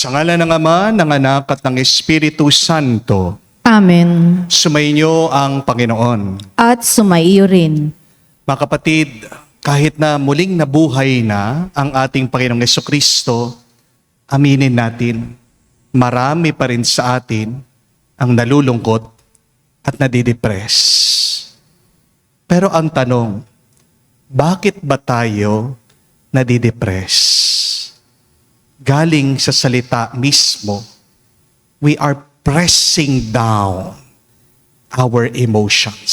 Sa ngalan ng Ama, ng Anak at ng Espiritu Santo, Amen. sumainyo ang Panginoon. At sumaiyo rin. Mga kapatid, kahit na muling nabuhay na ang ating Panginoong Jesucristo, aminin natin, marami pa rin sa atin ang nalulungkot at nadidepress. Pero ang tanong, bakit ba tayo nadidepress? Galing sa salita mismo, we are pressing down our emotions.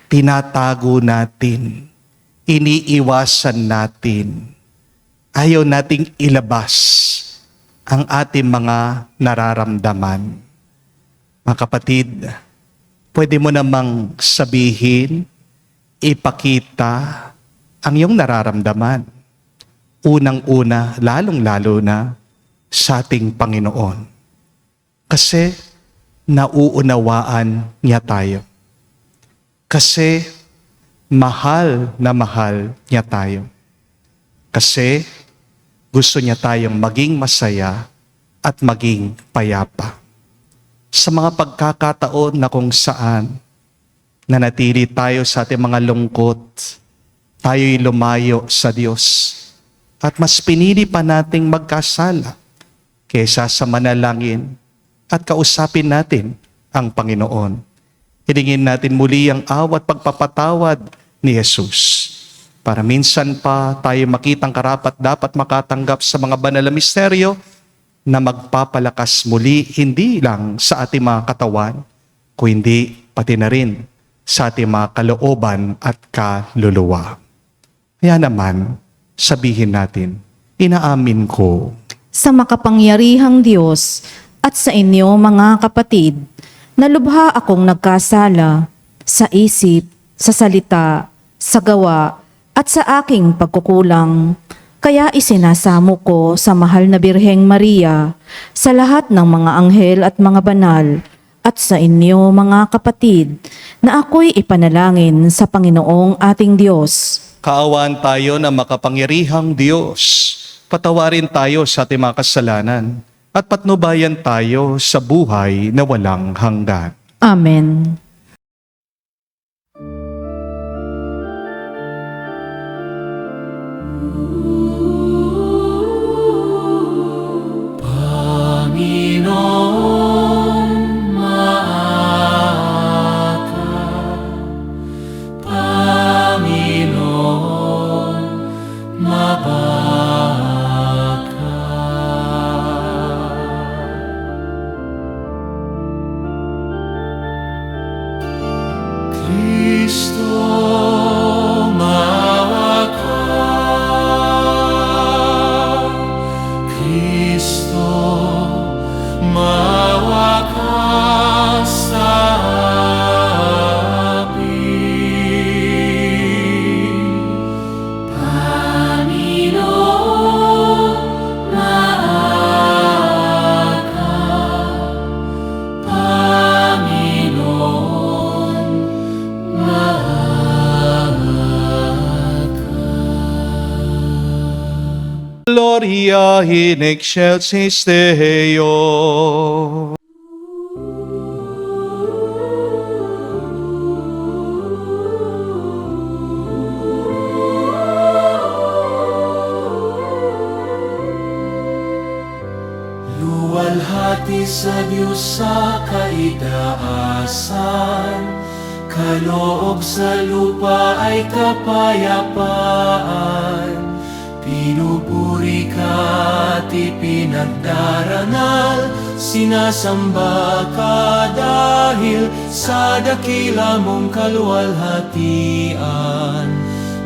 Tinatago natin, iniiwasan natin, ayaw nating ilabas ang ating mga nararamdaman. Mga kapatid, pwede mo namang sabihin, ipakita ang iyong nararamdaman. Unang-una, lalong-lalo na sa ating Panginoon. Kasi nauunawaan niya tayo. Kasi mahal na mahal niya tayo. Kasi gusto niya tayong maging masaya at maging payapa. Sa mga pagkakataon na kung saan nanatili tayo sa ating mga lungkot, tayo'y lumayo sa Diyos. At mas pinili pa nating magkasala kaysa sa manalangin at kausapin natin ang Panginoon. Hilingin natin muli ang awat pagpapatawad ni Jesus. Para minsan pa tayo makitang karapat dapat makatanggap sa mga banal na misteryo na magpapalakas muli hindi lang sa ating mga katawan, kundi pati na rin sa ating mga kalooban at kaluluwa. Kaya naman, sabihin natin, inaamin ko Sa makapangyarihang Diyos at sa inyo mga kapatid, na lubha akong nagkasala sa isip, sa salita, sa gawa, at sa aking pagkukulang. Kaya isinasamo ko sa mahal na Birheng Maria, sa lahat ng mga anghel at mga banal, at sa inyo mga kapatid, na ako'y ipanalangin sa Panginoong ating Diyos. kaawaan tayo ng makapangyarihang Diyos. Patawarin tayo sa ating mga kasalanan at patnubayan tayo sa buhay na walang hanggan. Amen. Gloria in excelsis Deo. Luwalhati sa Diyos sa kaitaasan, kaloob sa lupa ay kapayapaan. Pinupuri ka't ipinagdarangal, sinasamba ka dahil sa dakila mong kaluwalhatian.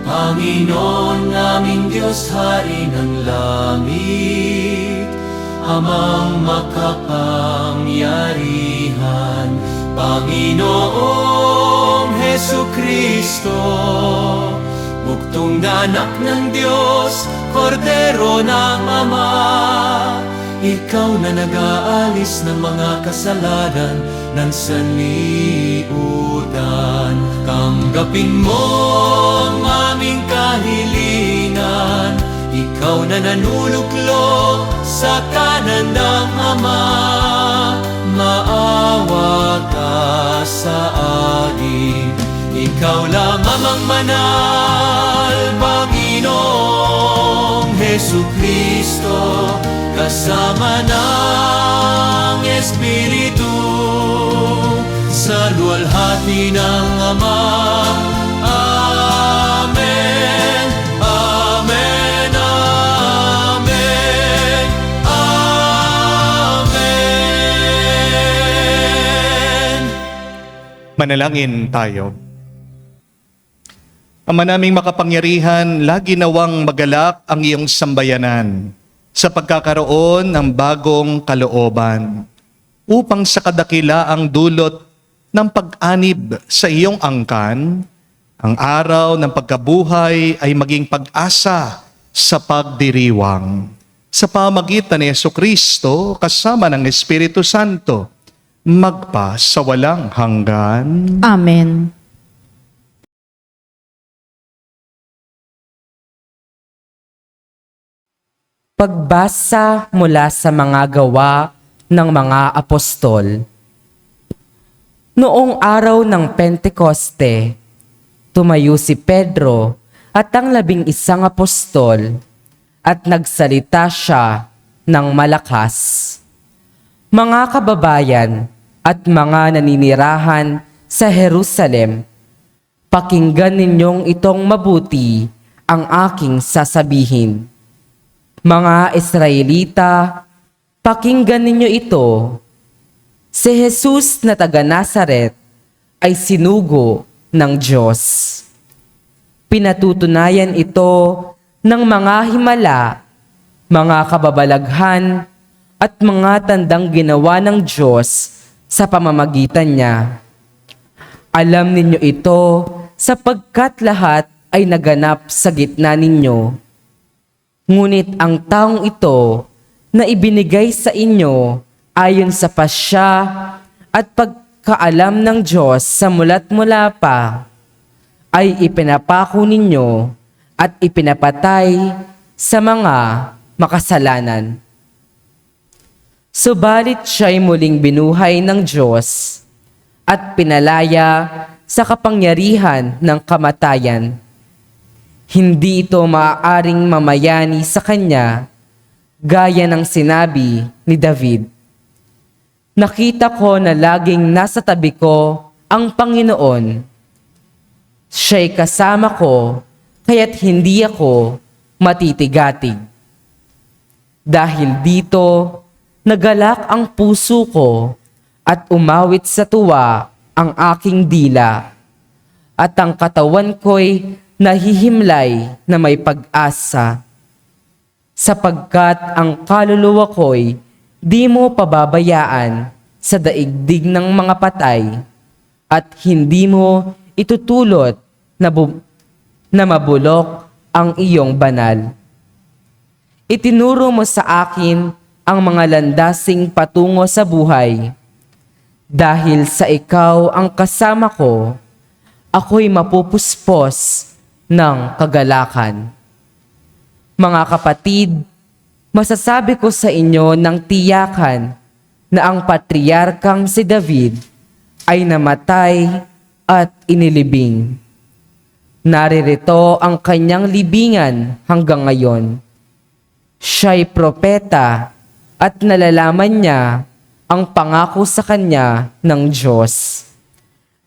Panginoon naming Diyos, Hari ng langit, Amang makapangyarihan, Panginoong Hesukristo, buktong na anak ng Diyos, Kordero ng Ama. Ikaw na nag-aalis ng mga kasalanan ng sanlibutan. Tanggapin mo ang aming kahilingan, ikaw na nanuluklok sa kanan ng Ama. Maawa ka sa akin, ikaw lamang ang manal, Panginoong Hesukristo, kasama ng Espiritu, sa luwalhati ng Ama. Amen, amen, amen, amen. Manalangin tayo. Ama naming makapangyarihan, lagi nawang magalak ang iyong sambayanan sa pagkakaroon ng bagong kalooban upang sa kadakilaang dulot ng pag-anib sa iyong angkan, ang araw ng pagkabuhay ay maging pag-asa sa pagdiriwang. Sa pamagitan ni Jesucristo kasama ng Espiritu Santo, magpa sa walang hanggan. Amen. Pagbasa mula sa mga gawa ng mga apostol. Noong araw ng Pentekoste, tumayo si Pedro at ang 11 apostol at nagsalita siya ng malakas. Mga kababayan at mga naninirahan sa Jerusalem, pakinggan ninyong itong mabuti ang aking sasabihin. Mga Israelita, pakinggan ninyo ito. Si Jesus na taga Nazaret ay sinugo ng Diyos. Pinatutunayan ito ng mga himala, mga kababalaghan, at mga tandang ginawa ng Diyos sa pamamagitan niya. Alam ninyo ito sapagkat lahat ay naganap sa gitna ninyo. Ngunit ang taong ito na ibinigay sa inyo ayon sa pasya at pagkaalam ng Diyos sa mula't mula pa, ay ipinapako ninyo at ipinapatay sa mga makasalanan. Subalit siya'y muling binuhay ng Diyos at pinalaya sa kapangyarihan ng kamatayan. Hindi ito maaaring mamayani sa kanya, gaya ng sinabi ni David. Nakita ko na laging nasa tabi ko ang Panginoon. Siya'y kasama ko, kaya't hindi ako matitigatig. Dahil dito, nagalak ang puso ko at umawit sa tuwa ang aking dila, at ang katawan ko'y nahihimlay na may pag-asa, sapagkat ang kaluluwa ko'y di mo pababayaan sa daigdig ng mga patay at hindi mo itutulot na mabulok ang iyong banal. Itinuro mo sa akin ang mga landasing patungo sa buhay. Dahil sa ikaw ang kasama ko, ako'y mapupuspos ng kagalakan. Mga kapatid, masasabi ko sa inyo ng tiyakan na ang patriarkang si David ay namatay at inilibing. Naririto ang kanyang libingan hanggang ngayon. Siya'y propeta at nalalaman niya ang pangako sa kanya ng Diyos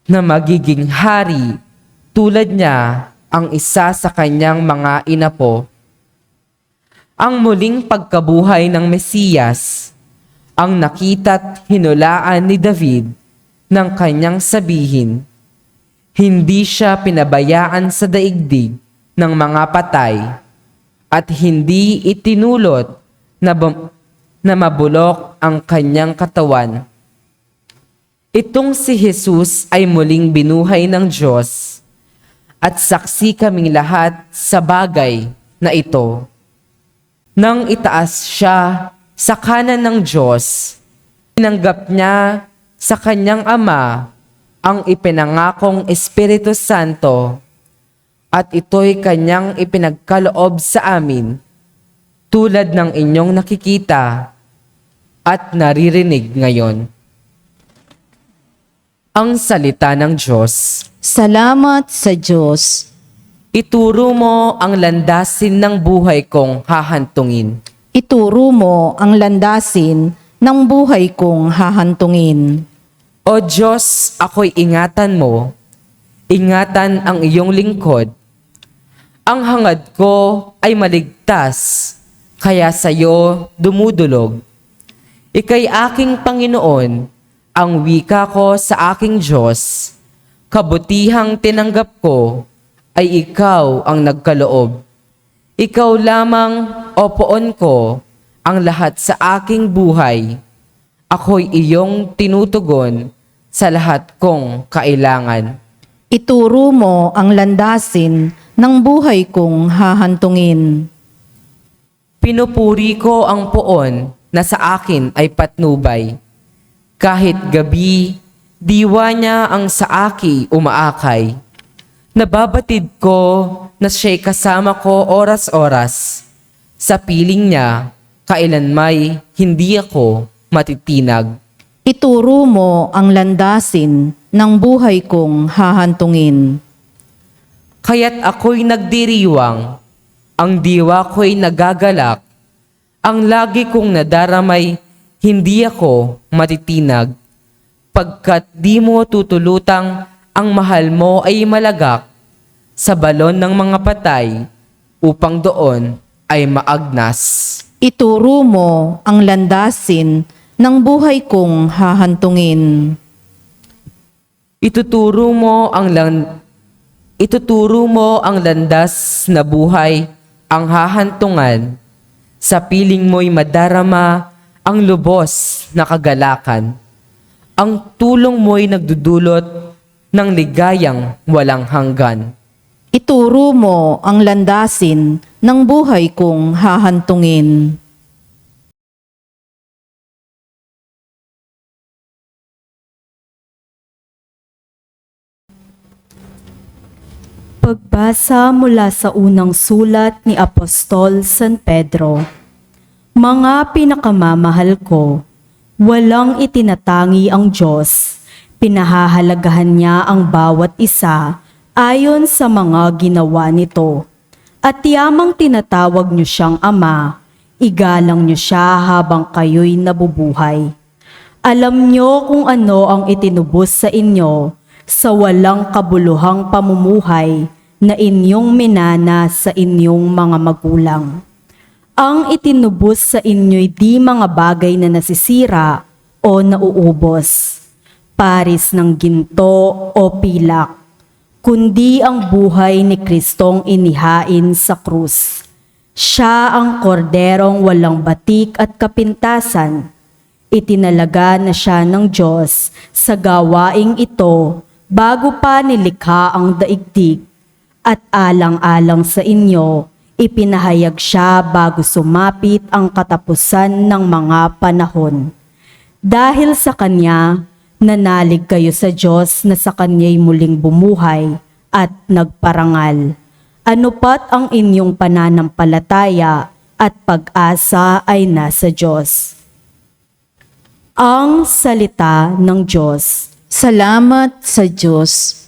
na magiging hari tulad niya ang isa sa kanyang mga inapo. Ang muling pagkabuhay ng Mesiyas ang nakita't hinulaan ni David ng kanyang sabihin. Hindi siya pinabayaan sa daigdig ng mga patay at hindi itinulot na mabulok ang kanyang katawan. Itong si Jesus ay muling binuhay ng Diyos at saksi kaming lahat sa bagay na ito. Nang itaas siya sa kanan ng Diyos, tinanggap niya sa kanyang Ama ang ipinangakong Espiritu Santo at ito'y kanyang ipinagkaloob sa amin tulad ng inyong nakikita at naririnig ngayon. Ang salita ng Diyos. Salamat sa Diyos. Ituro mo ang landasin ng buhay kong hahantungin. Ituro mo ang landasin ng buhay kong hahantungin. O Diyos, ako'y ingatan mo. Ingatan ang iyong lingkod. Ang hangad ko ay maligtas, kaya sa'yo dumudulog. Ika'y aking Panginoon, ang wika ko sa aking Diyos. Kabutihang tinanggap ko ay ikaw ang nagkaloob. Ikaw lamang, o poon ko, ang lahat sa aking buhay. Ako'y iyong tinutugon sa lahat kong kailangan. Ituro mo ang landasin ng buhay kong hahantungin. Pinupuri ko ang poon na sa akin ay patnubay. Kahit gabi, diwa niya ang sa aki umaakay. Nababatid ko na siya'y kasama ko oras-oras. Sa piling niya, kailanmay hindi ako matitinag. Ituro mo ang landasin ng buhay kong hahantungin. Kaya't ako'y nagdiriwang, ang diwa ko'y nagagalak, ang lagi kong nadaramay, hindi ako matitinag. Pagkat di mo tutulutang ang mahal mo ay malagak sa balon ng mga patay upang doon ay maagnas. Ituro mo ang landasin ng buhay kong hahantungin. Ituturo mo ang landas na buhay, ang hahantungan. Sa piling mo'y madarama ang lubos na kagalakan. Ang tulong mo'y nagdudulot ng ligayang walang hanggan. Ituro mo ang landasin ng buhay kong hahantungin. Pagbasa mula sa unang sulat ni Apostol San Pedro. Mga pinakamamahal ko, walang itinatangi ang Diyos. Pinahahalagahan niya ang bawat isa ayon sa mga ginawa nito. At yamang tinatawag niyo siyang Ama, igalang niyo siya habang kayo'y nabubuhay. Alam niyo kung ano ang itinubos sa inyo sa walang kabuluhang pamumuhay na inyong minana sa inyong mga magulang. Ang itinubos sa inyo'y di mga bagay na nasisira o nauubos, paris ng ginto o pilak, kundi ang buhay ni Kristong inihain sa krus. Siya ang korderong walang batik at kapintasan. Itinalaga na siya ng Diyos sa gawaing ito bago pa nilikha ang daigdig. At alang-alang sa inyo, ipinahayag siya bago sumapit ang katapusan ng mga panahon. Dahil sa Kanya, nanalig kayo sa Diyos na sa Kanya'y muling bumuhay at nagparangal. Ano pat ang inyong pananampalataya at pag-asa ay nasa Diyos. Ang salita ng Diyos. Salamat sa Diyos.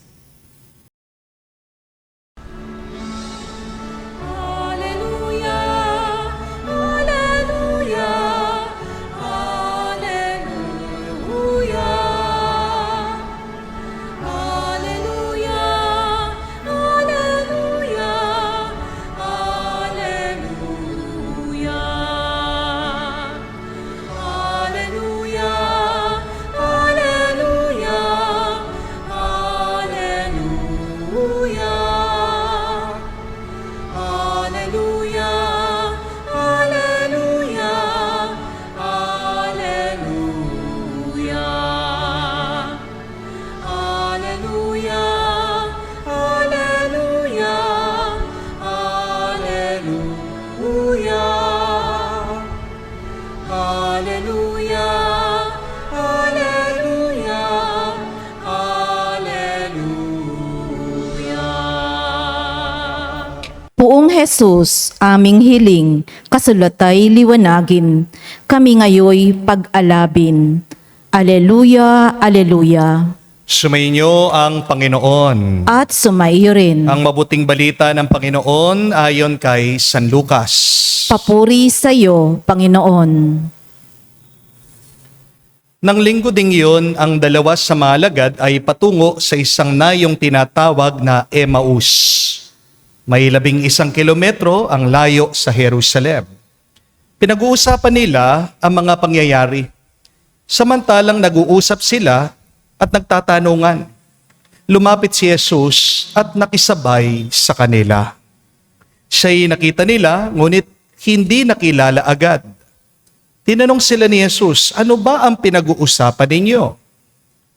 Panginoong Hesus, aming hiling, kasulatay liwanagin, kami ngayoy pag-alabin. Aleluya, aleluya. Sumainyo ang Panginoon. At sumaiyo rin. Ang mabuting balita ng Panginoon ayon kay San Lucas. Papuri sa iyo, Panginoon. Nang linggo ding yun, ang dalawa sa mga alagad ay patungo sa isang nayong tinatawag na Emmaus. May 11 kilometro ang layo sa Jerusalem. Pinag-uusapan nila ang mga pangyayari. Samantalang nag-uusap sila at nagtatanungan. Lumapit si Jesus at nakisabay sa kanila. Siya'y nakita nila, ngunit hindi nakilala agad. Tinanong sila ni Jesus, ano ba ang pinag-uusapan ninyo?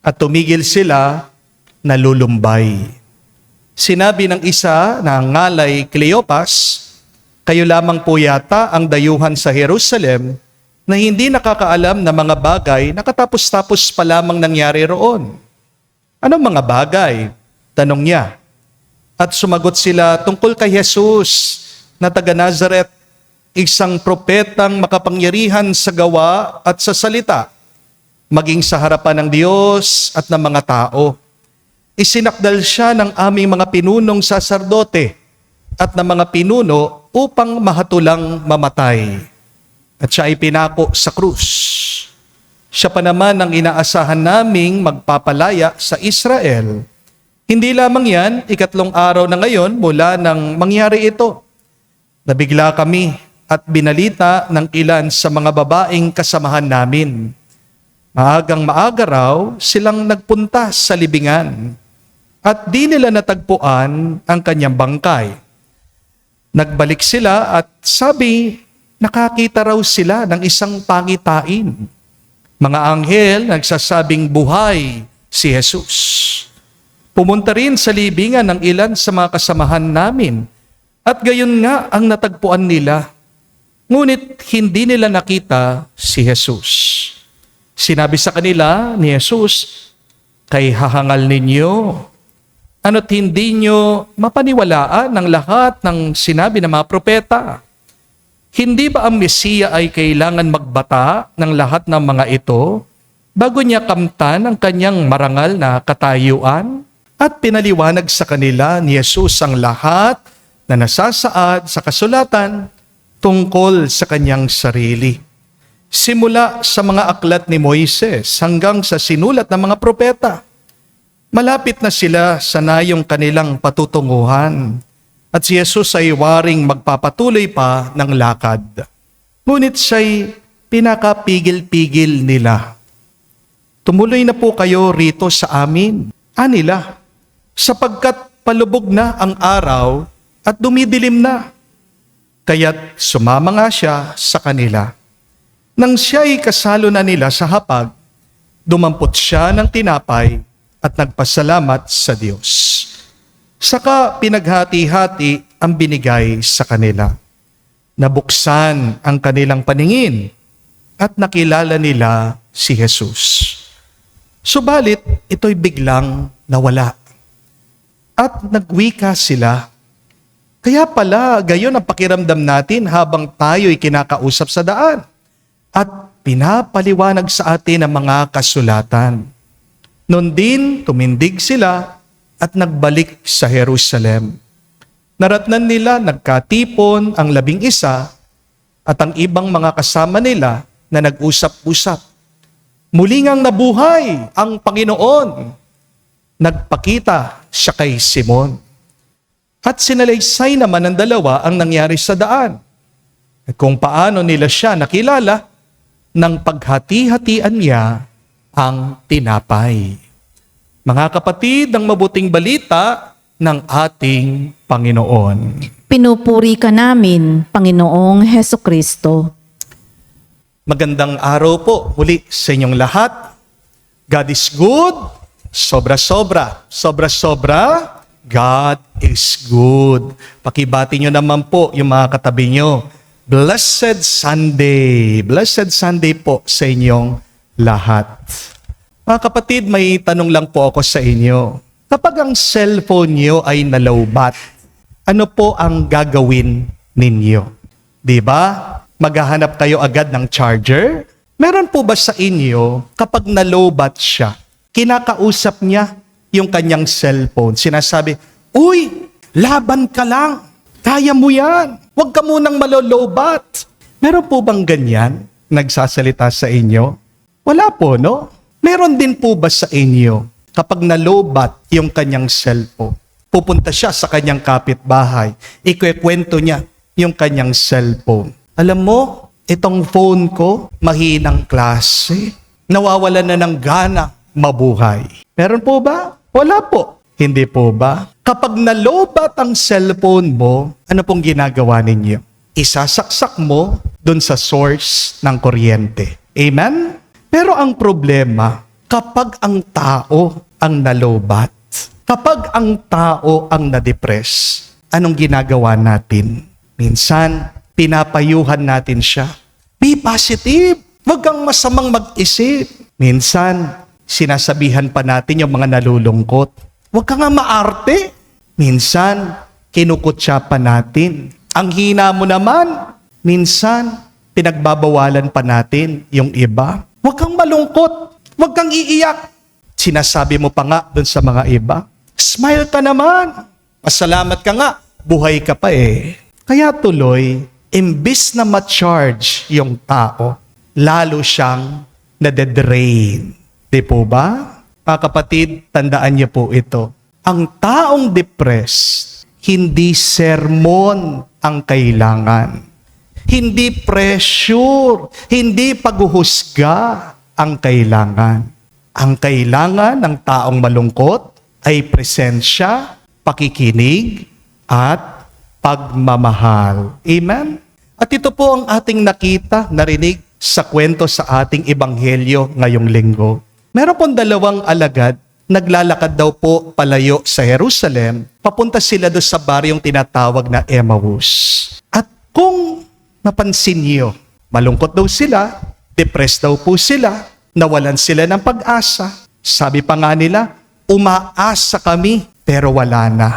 At tumigil sila, nalulumbay. Sinabi ng isa na ngalay Cleopas, kayo lamang po yata ang dayuhan sa Jerusalem na hindi nakakaalam ng mga bagay na katapos-tapos pa lamang nangyari roon. Anong mga bagay? Tanong niya. At sumagot sila tungkol kay Jesus na taga Nazaret, isang propetang makapangyarihan sa gawa at sa salita, maging sa harapan ng Diyos at ng mga tao. Isinakdal siya ng aming mga pinunong saserdote at ng mga pinuno upang mahatulang mamatay. At siya ay pinako sa krus. Siya pa naman ang inaasahan naming magpapalaya sa Israel. Hindi lamang yan, 3 araw na ngayon mula nang mangyari ito. Nabigla kami at binalita ng ilan sa mga babaeng kasamahan namin. Maagang maaga raw silang nagpunta sa libingan at di nila natagpuan ang kanyang bangkay. Nagbalik sila at sabi, nakakita raw sila ng isang pangitain. Mga anghel nagsasabing buhay si Jesus. Pumunta rin sa libingan ng ilan sa mga kasamahan namin at gayon nga ang natagpuan nila. Ngunit hindi nila nakita si Jesus. Sinabi sa kanila ni Jesus, kay hahangal ninyo, ano't hindi nyo mapaniwalaan ng lahat ng sinabi ng mga propeta. Hindi ba ang Mesiya ay kailangan magbata ng lahat ng mga ito bago niya kamtan ang kanyang marangal na katayuan? At pinaliwanag sa kanila ni Jesus ang lahat na nasasaad sa kasulatan tungkol sa kanyang sarili. Simula sa mga aklat ni Moises hanggang sa sinulat ng mga propeta. Malapit na sila sa nayong kanilang patutunguhan at si Jesus ay waring magpapatuloy pa ng lakad. Ngunit siya'y pinakapigil-pigil nila. Tumuloy na po kayo rito sa amin, anila, sapagkat palubog na ang araw at dumidilim na. Kaya't sumama nga siya sa kanila. Nang siya'y kasalo na nila sa hapag, dumampot siya ng tinapay at nagpasalamat sa Diyos. Saka pinaghati-hati ang binigay sa kanila. Nabuksan ang kanilang paningin at nakilala nila si Jesus. Subalit, ito'y biglang nawala. At nagwika sila. Kaya pala, gayon ang pakiramdam natin habang tayo'y kinakausap sa daan at pinapaliwanag sa atin ang mga kasulatan. Noon din, tumindig sila at nagbalik sa Jerusalem. Naratnan nila nagkatipon ang 11 at ang ibang mga kasama nila na nag-usap-usap. Muli ngang nabuhay ang Panginoon. Nagpakita siya kay Simon. At sinalaysay naman ng dalawa ang nangyari sa daan. At kung paano nila siya nakilala nang paghati-hatian niya ang tinapay. Mga kapatid, ang mabuting balita ng ating Panginoon. Pinupuri ka namin, Panginoong Hesukristo. Magandang araw po muli sa inyong lahat. God is good, sobra-sobra. Sobra-sobra, God is good. Pakibati nyo naman po yung mga katabi nyo. Blessed Sunday. Blessed Sunday po sa inyong lahat. Mga kapatid, may tanong lang po ako sa inyo. Kapag ang cellphone nyo ay nalowbat, ano po ang gagawin ninyo? Di ba? Maghahanap kayo agad ng charger? Meron po ba sa inyo, kapag nalobat siya, kinakausap niya yung kanyang cellphone, sinasabi, "Uy, laban ka lang. Kaya mo yan. Huwag ka munang malolobat." Meron po bang ganyan nagsasalita sa inyo? Wala po, no? Meron din po ba sa inyo, kapag nalobat yung kanyang cellphone, pupunta siya sa kanyang kapitbahay, ikwekwento niya yung kanyang cellphone. "Alam mo, itong phone ko, mahinang klase. Nawawalan na ng gana mabuhay." Meron po ba? Wala po. Hindi po ba? Kapag nalobat ang cellphone mo, ano pong ginagawa ninyo? Isasaksak mo dun sa source ng kuryente. Amen? Pero ang problema, kapag ang tao ang nalobat, kapag ang tao ang na-depress, anong ginagawa natin? Minsan, pinapayuhan natin siya. Be positive. Huwag kang masamang mag-isip. Minsan, sinasabihan pa natin yung mga nalulungkot. Huwag ka nga maarte. Minsan, kinukutya pa natin. Ang hina mo naman. Minsan, pinagbabawalan pa natin yung iba. Huwag kang malungkot. Huwag kang iiyak. Sinasabi mo pa nga dun sa mga iba, "Smile ka naman. Pasalamat ka nga. Buhay ka pa eh." Kaya tuloy, imbis na ma-charge yung tao, lalo siyang nade-drain. Di po ba? Mga kapatid, tandaan niyo po ito. Ang taong depressed, hindi sermon ang kailangan. Hindi pressure, hindi paghuhusga ang kailangan. Ang kailangan ng taong malungkot ay presensya, pakikinig, at pagmamahal. Amen? At ito po ang ating nakita, narinig sa kwento sa ating ebanghelyo ngayong linggo. Meron pong 2 alagad, naglalakad daw po palayo sa Jerusalem, papunta sila doon sa baryong tinatawag na Emmaus. At kung napansin niyo, malungkot daw sila, depressed daw po sila, nawalan sila ng pag-asa. Sabi pa nga nila, umaasa kami pero wala na.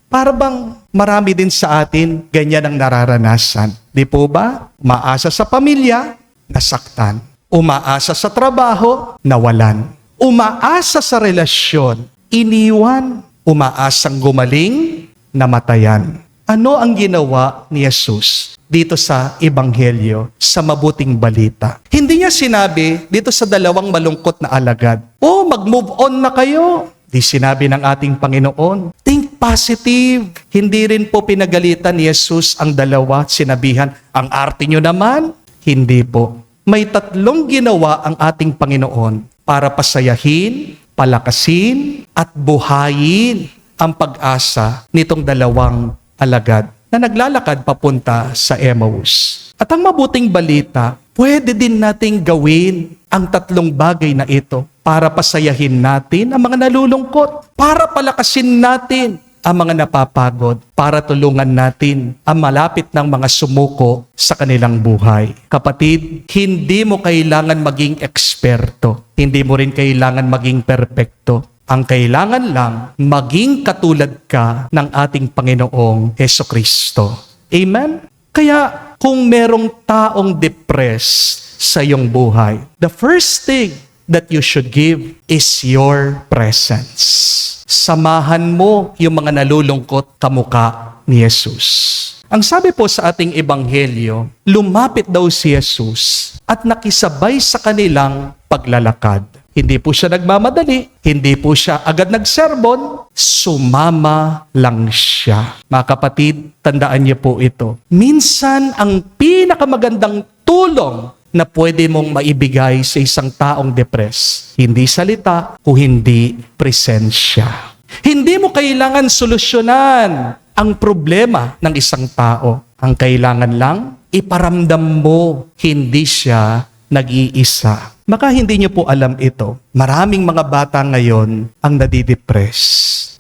Para bang marami din sa atin ganyan ang nararanasan. Di po ba? Umaasa sa pamilya, nasaktan. Umaasa sa trabaho, nawalan. Umaasa sa relasyon, iniwan. Umaasang gumaling, namatayan. Ano ang ginawa ni Jesus dito sa Ebanghelyo, sa mabuting balita? Hindi niya sinabi dito sa 2 malungkot na alagad, "Oh, mag-move on na kayo." Di sinabi ng ating Panginoon, "Think positive." Hindi rin po pinagalitan ni Jesus ang 2, sinabihan, "Ang arte nyo naman." Hindi po. May 3 ginawa ang ating Panginoon para pasayahin, palakasin, at buhayin ang pag-asa nitong 2 alagad na naglalakad papunta sa Emmaus. At ang mabuting balita, pwede din nating gawin ang 3 bagay na ito para pasayahin natin ang mga nalulungkot, para palakasin natin ang mga napapagod, para tulungan natin ang malapit ng mga sumuko sa kanilang buhay. Kapatid, hindi mo kailangan maging eksperto. Hindi mo rin kailangan maging perpekto. Ang kailangan lang, maging katulad ka ng ating Panginoong Hesukristo. Amen? Kaya kung merong taong depressed sa iyong buhay, the first thing that you should give is your presence. Samahan mo yung mga nalulungkot kamuka ni Jesus. Ang sabi po sa ating ebanghelyo, lumapit daw si Jesus at nakisabay sa kanilang paglalakad. Hindi po siya nagmamadali, hindi po siya agad nagserbon, sumama lang siya. Mga kapatid, tandaan niyo po ito. Minsan, ang pinakamagandang tulong na pwede mong maibigay sa isang taong depressed, hindi salita, kung hindi presensya. Hindi mo kailangan solusyonan ang problema ng isang tao. Ang kailangan lang, iparamdam mo, hindi siya nag-iisa. Baka hindi niyo po alam ito. Maraming mga bata ngayon ang nadidepress.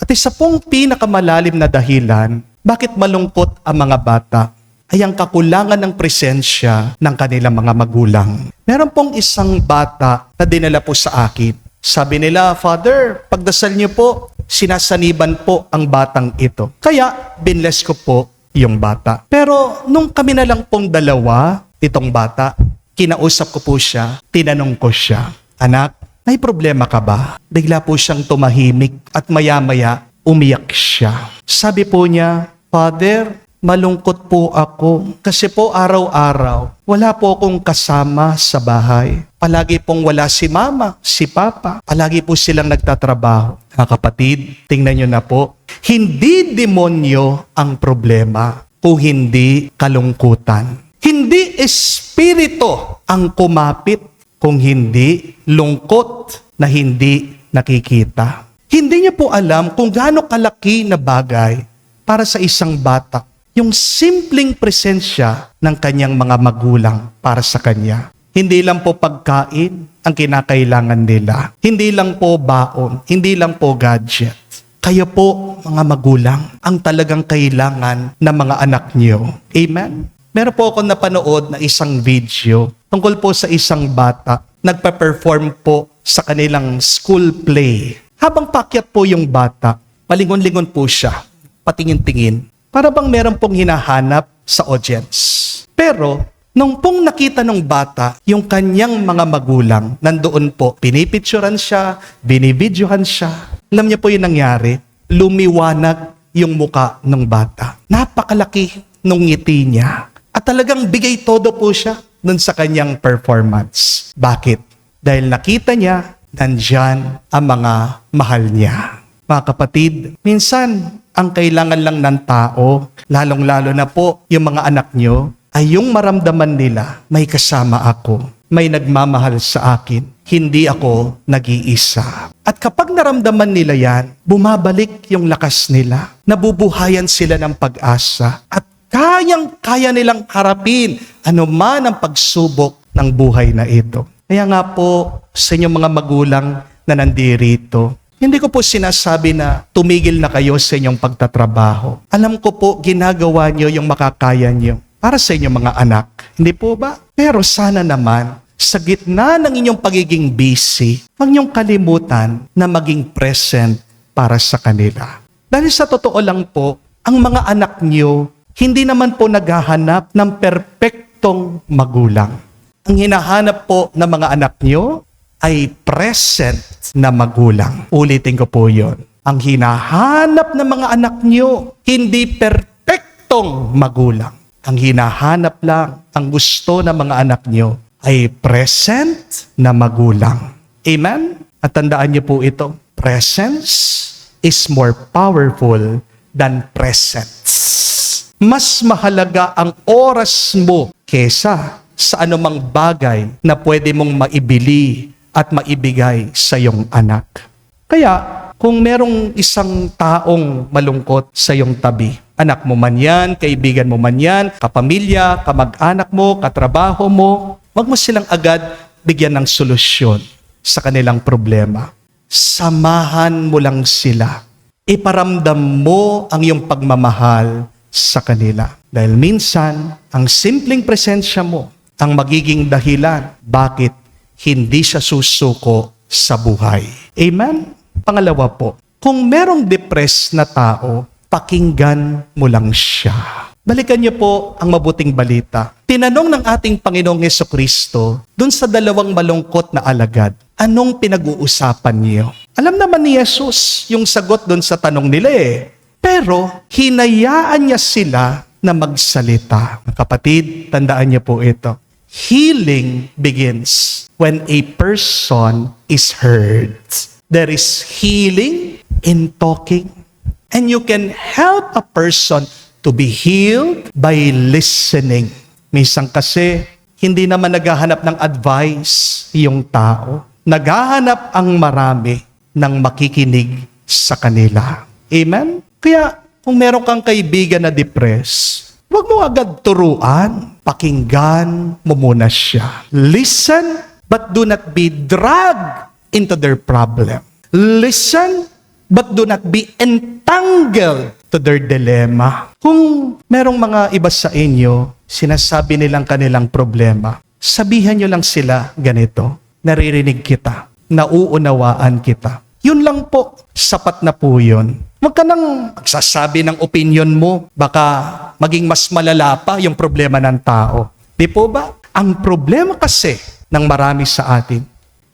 At isa pong pinakamalalim na dahilan, bakit malungkot ang mga bata, ay ang kakulangan ng presensya ng kanilang mga magulang. Meron pong isang bata na dinala po sa akin. Sabi nila, "Father, pagdasal niyo po, sinasaniban po ang batang ito. Kaya, binless ko po yung bata. Pero, nung kami na lang pong dalawa, itong bata, kinausap ko po siya, tinanong ko siya, "Anak, may problema ka ba?" Bigla po siyang tumahimik at maya-maya umiyak siya. Sabi po niya, "Father, malungkot po ako kasi po araw-araw wala po akong kasama sa bahay. Palagi pong wala si mama, si papa. Palagi po silang nagtatrabaho." Mga kapatid, tingnan nyo na po. Hindi demonyo ang problema kung hindi kalungkutan. Hindi espiritu ang kumapit kung hindi lungkot na hindi nakikita. Hindi niya po alam kung gaano kalaki na bagay para sa isang bata yung simpleng presensya ng kanyang mga magulang para sa kanya. Hindi lang po pagkain ang kinakailangan nila. Hindi lang po baon. Hindi lang po gadget. Kayo po, mga magulang, ang talagang kailangan ng mga anak niyo. Amen? Meron po ako napanood na isang video tungkol po sa isang bata. Nagpa-perform po sa kanilang school play. Habang pakyat po yung bata, palingon-lingon po siya, patingin-tingin. Para bang meron pong hinahanap sa audience. Pero, nung pong nakita ng bata, yung kanyang mga magulang, nandoon po, pinipicturan siya, binibidyohan siya. Alam niya po yung nangyari, lumiwanag yung muka ng bata. Napakalaki nung ngiti niya. At talagang bigay todo po siya dun sa kanyang performance. Bakit? Dahil nakita niya, nandyan ang mga mahal niya. Mga kapatid, minsan, ang kailangan lang ng tao, lalong-lalo na po yung mga anak nyo, ay yung maramdaman nila, may kasama ako, may nagmamahal sa akin, hindi ako nag-iisa. At kapag naramdaman nila yan, bumabalik yung lakas nila, nabubuhayan sila ng pag-asa, at kayang-kaya nilang harapin anuman ang pagsubok ng buhay na ito. Kaya nga po, sa inyong mga magulang na nandirito, hindi ko po sinasabi na tumigil na kayo sa inyong pagtatrabaho. Alam ko po, ginagawa nyo yung makakaya nyo para sa inyong mga anak. Hindi po ba? Pero sana naman, sa gitna ng inyong pagiging busy, huwag niyong kalimutan na maging present para sa kanila. Dahil sa totoo lang po, ang mga anak nyo, hindi naman po naghahanap ng perpektong magulang. Ang hinahanap po ng mga anak nyo ay present na magulang. Ulitin ko po yon. Ang hinahanap ng mga anak nyo, hindi perpektong magulang. Ang hinahanap lang, ang gusto ng mga anak nyo, ay present na magulang. Amen? At tandaan niyo po ito, presence is more powerful than presence. Mas mahalaga ang oras mo kesa sa anumang bagay na pwede mong maibili at maibigay sa iyong anak. Kaya, kung merong isang taong malungkot sa iyong tabi, anak mo man yan, kaibigan mo man yan, kapamilya, kamag-anak mo, katrabaho mo, wag mo silang agad bigyan ng solusyon sa kanilang problema. Samahan mo lang sila. Iparamdam mo ang iyong pagmamahal sa kanila. Dahil minsan, ang simpleng presensya mo, ang magiging dahilan bakit hindi siya susuko sa buhay. Amen? Pangalawa po, kung merong depressed na tao, pakinggan mo lang siya. Balikan niyo po ang mabuting balita. Tinanong ng ating Panginoong Hesukristo dun sa dalawang malungkot na alagad, anong pinag-uusapan niyo? Alam naman ni Jesus yung sagot dun sa tanong nila eh. Pero hinayaan niya sila na magsalita. Kapatid, tandaan niyo po ito. Healing begins when a person is heard. There is healing in talking. And you can help a person to be healed by listening. Minsan kasi, hindi naman naghahanap ng advice yung tao. Naghahanap ang marami ng makikinig sa kanila. Amen? Kaya, kung meron kang kaibigan na depressed, huwag mo agad turuan. Pakinggan mo muna siya. Listen, but do not be dragged into their problem. Listen, but do not be entangled to their dilemma. Kung merong mga iba sa inyo, sinasabi nilang kanilang problema, sabihan nyo lang sila ganito, naririnig kita, nauunawaan kita, Yun lang po. Sapat na po yun. Huwag ka nang magsasabi ng opinion mo. Baka maging mas malala pa yung problema ng tao. Di po ba? Ang problema kasi ng marami sa atin,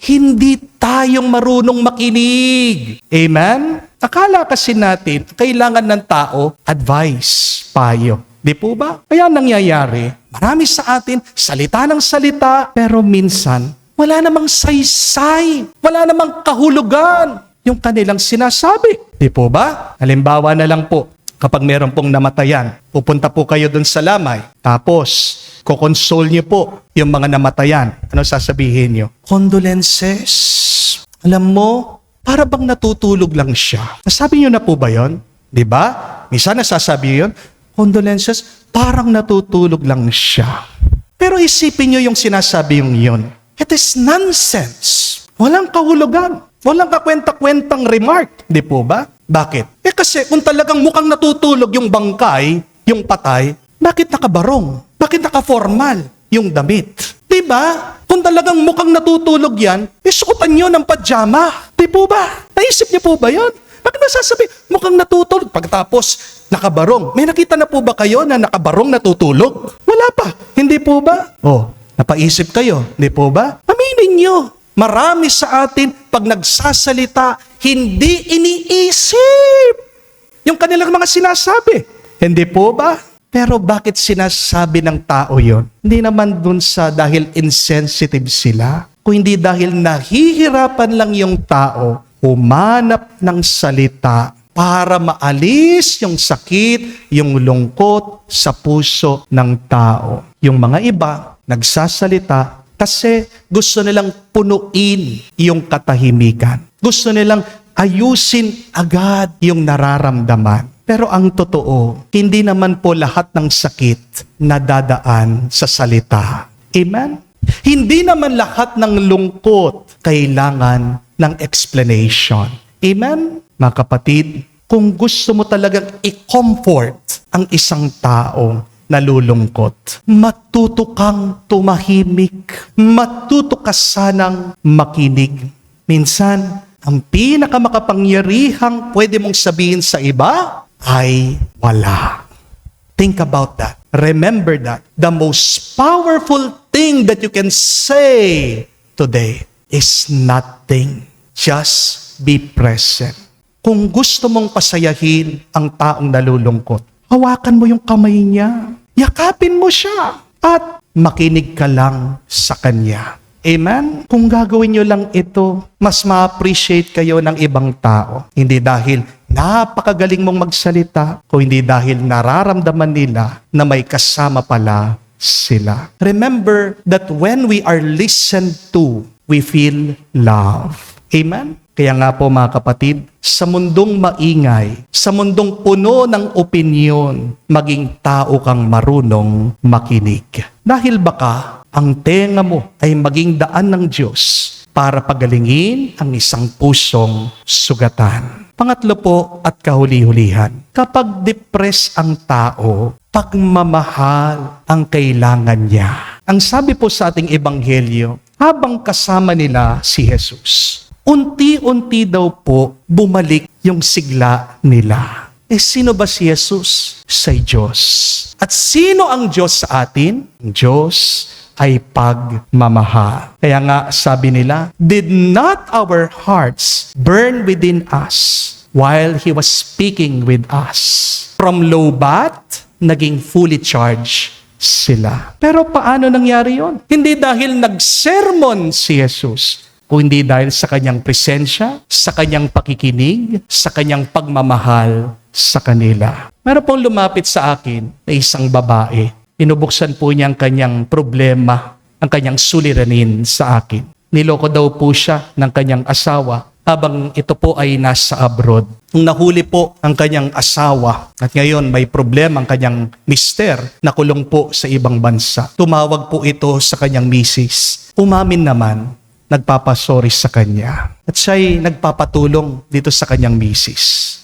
hindi tayong marunong makinig. Amen? Akala kasi natin, kailangan ng tao, advice, payo. Di po ba? Kaya nangyayari, marami sa atin, salita ng salita, pero minsan, wala namang saysay, wala namang kahulugan yung kanilang sinasabi. Di po ba? Halimbawa na lang po, kapag meron pong namatayan, pupunta po kayo dun sa lamay, tapos, kokonsole niyo po yung mga namatayan. Ano sasabihin niyo? Condolences. Alam mo, para bang natutulog lang siya. Nasabi niyo na po ba yon? Di ba? Minsan nasasabi yun, condolences, parang natutulog lang siya. Pero isipin niyo yung sinasabi yung yun. It is nonsense. Walang kahulugan. Walang kakwenta-kwentang remark. Di po ba? Bakit? Kasi kung talagang mukhang natutulog yung bangkay, yung patay, bakit nakabarong? Bakit naka-formal yung damit? Diba? Kung talagang mukhang natutulog yan, isuotan nyo ng pajama. Di po ba? Naisip niyo po ba yan? Bakit nasasabi, mukhang natutulog? Pagkatapos, nakabarong. May nakita na po ba kayo na nakabarong natutulog? Wala pa. Hindi po ba? Oh, napaisip kayo. Di po ba? Aminin nyo. Marami sa atin, pag nagsasalita, hindi iniisip yung kanilang mga sinasabi. Hindi po ba? Pero bakit sinasabi ng tao yon? Hindi naman dun sa dahil insensitive sila, kung hindi dahil nahihirapan lang yung tao humanap ng salita para maalis yung sakit, yung lungkot sa puso ng tao. Yung mga iba, nagsasalita kasi gusto nilang punuin yung katahimikan. Gusto nilang ayusin agad yung nararamdaman. Pero ang totoo, hindi naman po lahat ng sakit nadadaan sa salita. Amen? Hindi naman lahat ng lungkot kailangan ng explanation. Amen? Mga kapatid, kung gusto mo talagang i-comfort ang isang taong nalulungkot, matuto kang tumahimik. Matuto ka sanang makinig. Minsan, ang pinakamakapangyarihang pwede mong sabihin sa iba ay wala. Think about that. Remember that. The most powerful thing that you can say today is nothing. Just be present. Kung gusto mong pasayahin ang taong nalulungkot, hawakan mo yung kamay niya. Yakapin mo siya. At makinig ka lang sa kanya. Amen? Kung gagawin nyo lang ito, mas ma-appreciate kayo ng ibang tao. Hindi dahil napakagaling mong magsalita, kung hindi dahil nararamdaman nila na may kasama pala sila. Remember that when we are listened to, we feel love. Amen? Kaya nga po mga kapatid, sa mundong maingay, sa mundong puno ng opinyon, maging tao kang marunong makinig. Dahil baka ang tenga mo ay maging daan ng Diyos para pagalingin ang isang pusong sugatan. Pangatlo po at kahuli-hulihan, kapag depressed ang tao, pagmamahal ang kailangan niya. Ang sabi po sa ating ebanghelyo, habang kasama nila si Jesus, unti-unti daw po bumalik yung sigla nila. Sino ba si Jesus? Sa Diyos. At sino ang Diyos sa atin? Ang Diyos ay pagmamahal. Kaya nga sabi nila, did not our hearts burn within us while He was speaking with us? From low bat, naging fully charged sila. Pero paano nangyari yon? Hindi dahil nag-sermon si Jesus, kundi dahil sa kanyang presensya, sa kanyang pakikinig, sa kanyang pagmamahal sa kanila. Meron pong lumapit sa akin na isang babae. Pinubuksan po niya ang kanyang problema, ang kanyang suliranin sa akin. Niloko daw po siya ng kanyang asawa habang ito po ay nasa abroad. Nung nahuli po ang kanyang asawa at ngayon may problema ang kanyang mister na kulong po sa ibang bansa. Tumawag po ito sa kanyang misis. Umamin naman, nagpapasorry sa kanya. At siya'y nagpapatulong dito sa kanyang misis.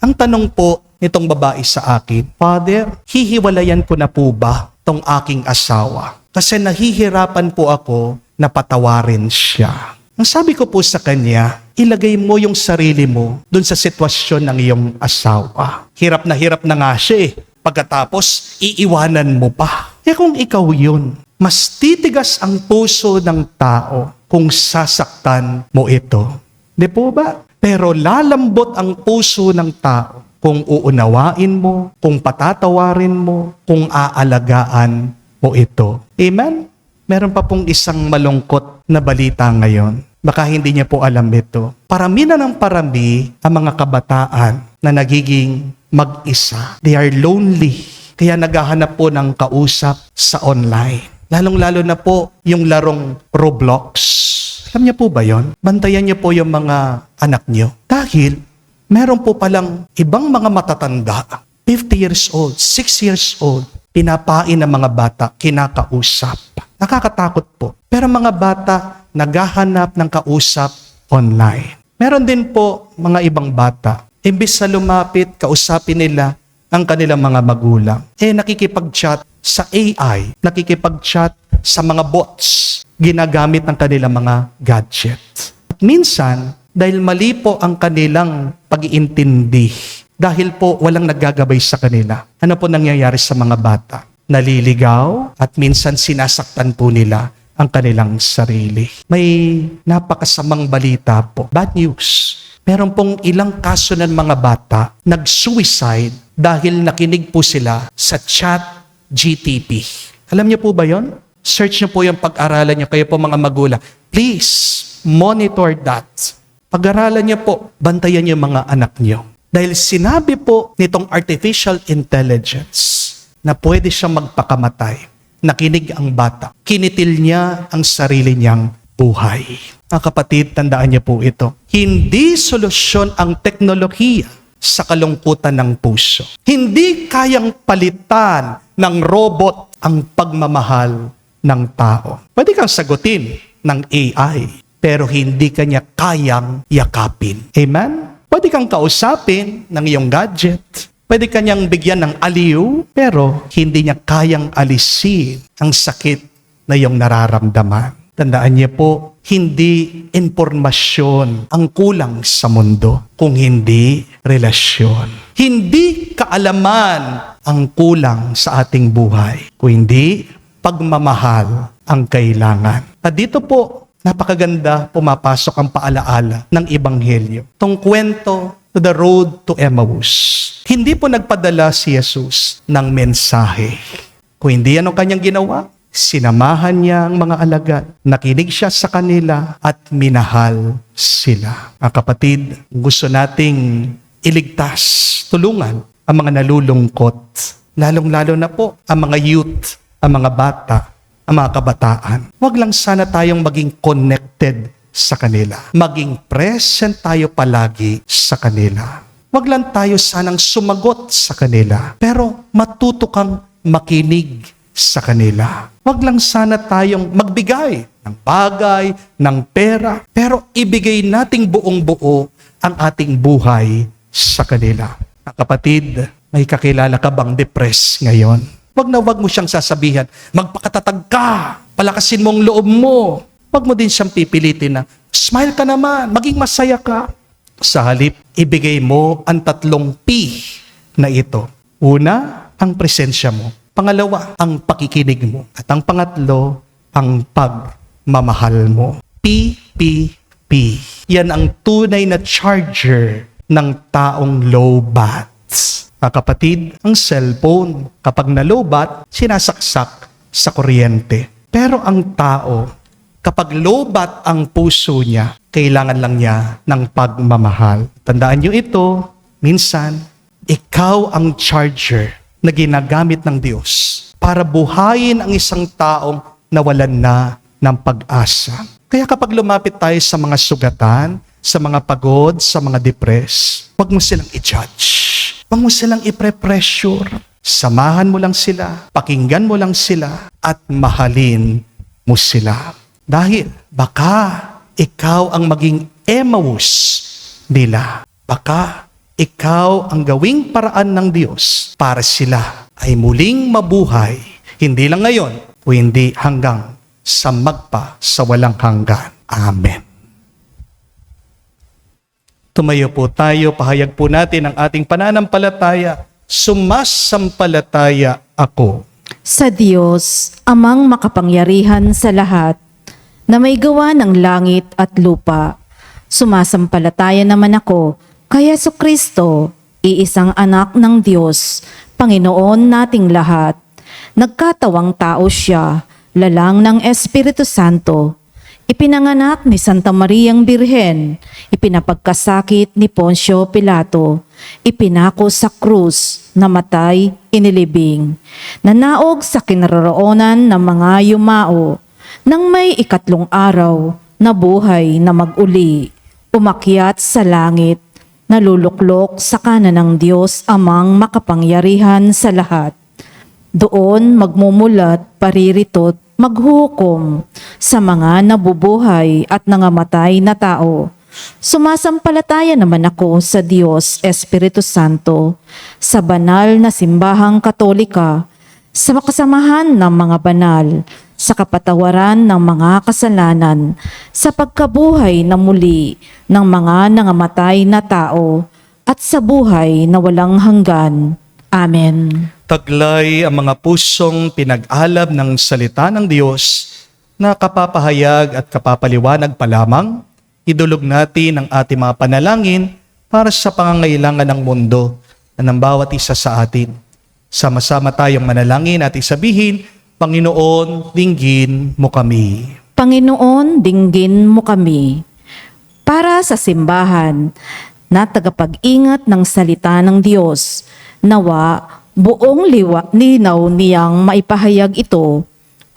Ang tanong po nitong babae sa akin, Father, hihiwalayan ko na po ba tong aking asawa? Kasi nahihirapan po ako na patawarin siya. Ang sabi ko po sa kanya, ilagay mo yung sarili mo dun sa sitwasyon ng iyong asawa. Hirap na nga siya eh. Pagkatapos, iiwanan mo pa. Kung ikaw yun, mas titigas ang puso ng tao kung sasaktan mo ito. Di po ba? Pero lalambot ang puso ng tao kung uunawain mo, kung patatawarin mo, kung aalagaan mo ito. Amen? Meron pa pong isang malungkot na balita ngayon. Baka hindi niya po alam ito. Parami na ng parami ang mga kabataan na nagiging mag-isa. They are lonely. Kaya naghahanap po ng kausap sa online. Lalong-lalo na po yung larong Roblox. Alam niyo po ba yon? Bantayan niyo po yung mga anak niyo. Dahil meron po palang ibang mga matatanda, 50 years old, 6 years old, pinapain ng mga bata, kinakausap. Nakakatakot po. Pero mga bata, naghahanap ng kausap online. Meron din po mga ibang bata, imbis na lumapit, kausapin nila ang kanilang mga magulang. Nakikipag-chat sa AI, nakikipag-chat sa mga bots, ginagamit ng kanilang mga gadget. At minsan, dahil mali po ang kanilang pag-iintindi, dahil po walang naggagabay sa kanila, ano po nangyayari sa mga bata? Naliligaw at minsan sinasaktan po nila ang kanilang sarili. May napakasamang balita po. Bad news. Meron pong ilang kaso ng mga bata nag-suicide dahil nakinig po sila sa ChatGPT. Alam niyo po ba yon? Search niyo po yung pag-aralan niyo. Kayo po mga magulang. Please, monitor that. Pag-aralan niyo po, bantayan niyo mga anak niyo. Dahil sinabi po nitong artificial intelligence na pwede siyang magpakamatay. Nakinig ang bata. Kinitil niya ang sarili niyang buhay. Mga kapatid, tandaan niyo po ito. Hindi solusyon ang teknolohiya sa kalungkutan ng puso. Hindi kayang palitan ng robot ang pagmamahal ng tao. Pwede kang sagutin ng AI, pero hindi kanya kayang yakapin. Amen? Pwede kang kausapin ng iyong gadget. Pwede kanyang bigyan ng aliw, pero hindi niya kayang alisin ang sakit na iyong nararamdaman. Tandaan niyo po, hindi impormasyon ang kulang sa mundo, kung hindi relasyon. Hindi kaalaman ang kulang sa ating buhay, kung hindi pagmamahal ang kailangan. At dito po, napakaganda pumapasok ang paalaala ng Ebanghelyo. Itong kwento to the road to Emmaus. Hindi po nagpadala si Jesus ng mensahe. Kung hindi ano kanyang ginawa, sinamahan niya ang mga alagad, nakinig siya sa kanila at minahal sila. Ang kapatid, gusto nating iligtas, tulungan ang mga nalulungkot. Lalong-lalo na po ang mga youth, ang mga bata, ang mga kabataan. Huwag lang sana tayong maging connected sa kanila. Maging present tayo palagi sa kanila. Huwag lang tayo sanang sumagot sa kanila, pero matuto kang makinig sa kanila. Huwag lang sana tayong magbigay ng bagay, ng pera, pero ibigay nating buong buo ang ating buhay sa kanila. Kapatid, may kakilala ka bang depressed ngayon? Huwag mo siyang sasabihan, magpakatatag ka, palakasin mo ang loob mo. Huwag mo din siyang pipilitin na, smile ka naman, maging masaya ka. Sa halip, ibigay mo ang 3 P na ito. Una, ang presensya mo. Pangalawa, ang pakikinig mo. At ang pangatlo, ang pagmamahal mo. PPP. Yan ang tunay na charger ng taong low-bat. Kapatid, ang cellphone, kapag na-low-bat, sinasaksak sa kuryente. Pero ang tao, kapag low-bat ang puso niya, kailangan lang niya ng pagmamahal. Tandaan niyo ito, minsan, ikaw ang charger na ginagamit ng Diyos para buhayin ang isang taong nawalan na ng pag-asa. Kaya kapag lumapit tayo sa mga sugatan, sa mga pagod, sa mga depressed, huwag mo silang i-judge. Huwag mo silang i-pressure. Samahan mo lang sila, pakinggan mo lang sila, at mahalin mo sila. Dahil baka ikaw ang maging Emmaus nila. Baka ikaw ang gawing paraan ng Diyos para sila ay muling mabuhay. Hindi lang ngayon, o hindi hanggang sa magpa sa walang hanggan. Amen. Tumayo po tayo, pahayag po natin ang ating pananampalataya. Sumasampalataya ako. Sa Diyos, amang makapangyarihan sa lahat, na may gawa ng langit at lupa. Sumasampalataya naman ako kay Jesucristo, iisang anak ng Diyos, Panginoon nating lahat. Nagkatawang tao siya, lalang ng Espiritu Santo. Ipinanganak ni Santa Mariang Birhen, ipinapagkasakit ni Poncio Pilato, ipinako sa krus, namatay, inilibing, nanaog sa kinaroroonan ng mga yumao, nang may ikatlong araw, nabuhay na mag-uli, umakyat sa langit, naluluklok sa kanan ng Diyos amang makapangyarihan sa lahat. Doon magmumulat, pariritot, maghuhukom sa mga nabubuhay at nangamatay na tao. Sumasampalataya naman ako sa Diyos Espiritu Santo, sa banal na simbahang katolika, sa makasamahan ng mga banal, sa kapatawaran ng mga kasalanan, sa pagkabuhay na muli ng mga nangamatay na tao, at sa buhay na walang hanggan. Amen. Taglay ang mga pusong pinag-alab ng salita ng Diyos na kapapahayag at kapapaliwanag pa lamang. Idulog natin ang ating mga panalangin para sa pangangailangan ng mundo na ng bawat isa sa atin. Sama-sama tayong manalangin at isabihin, Panginoon, dinggin mo kami. Panginoon, dinggin mo kami. Para sa simbahan na tagapag-ingat ng salita ng Diyos, nawa buong linaw niyang maipahayag ito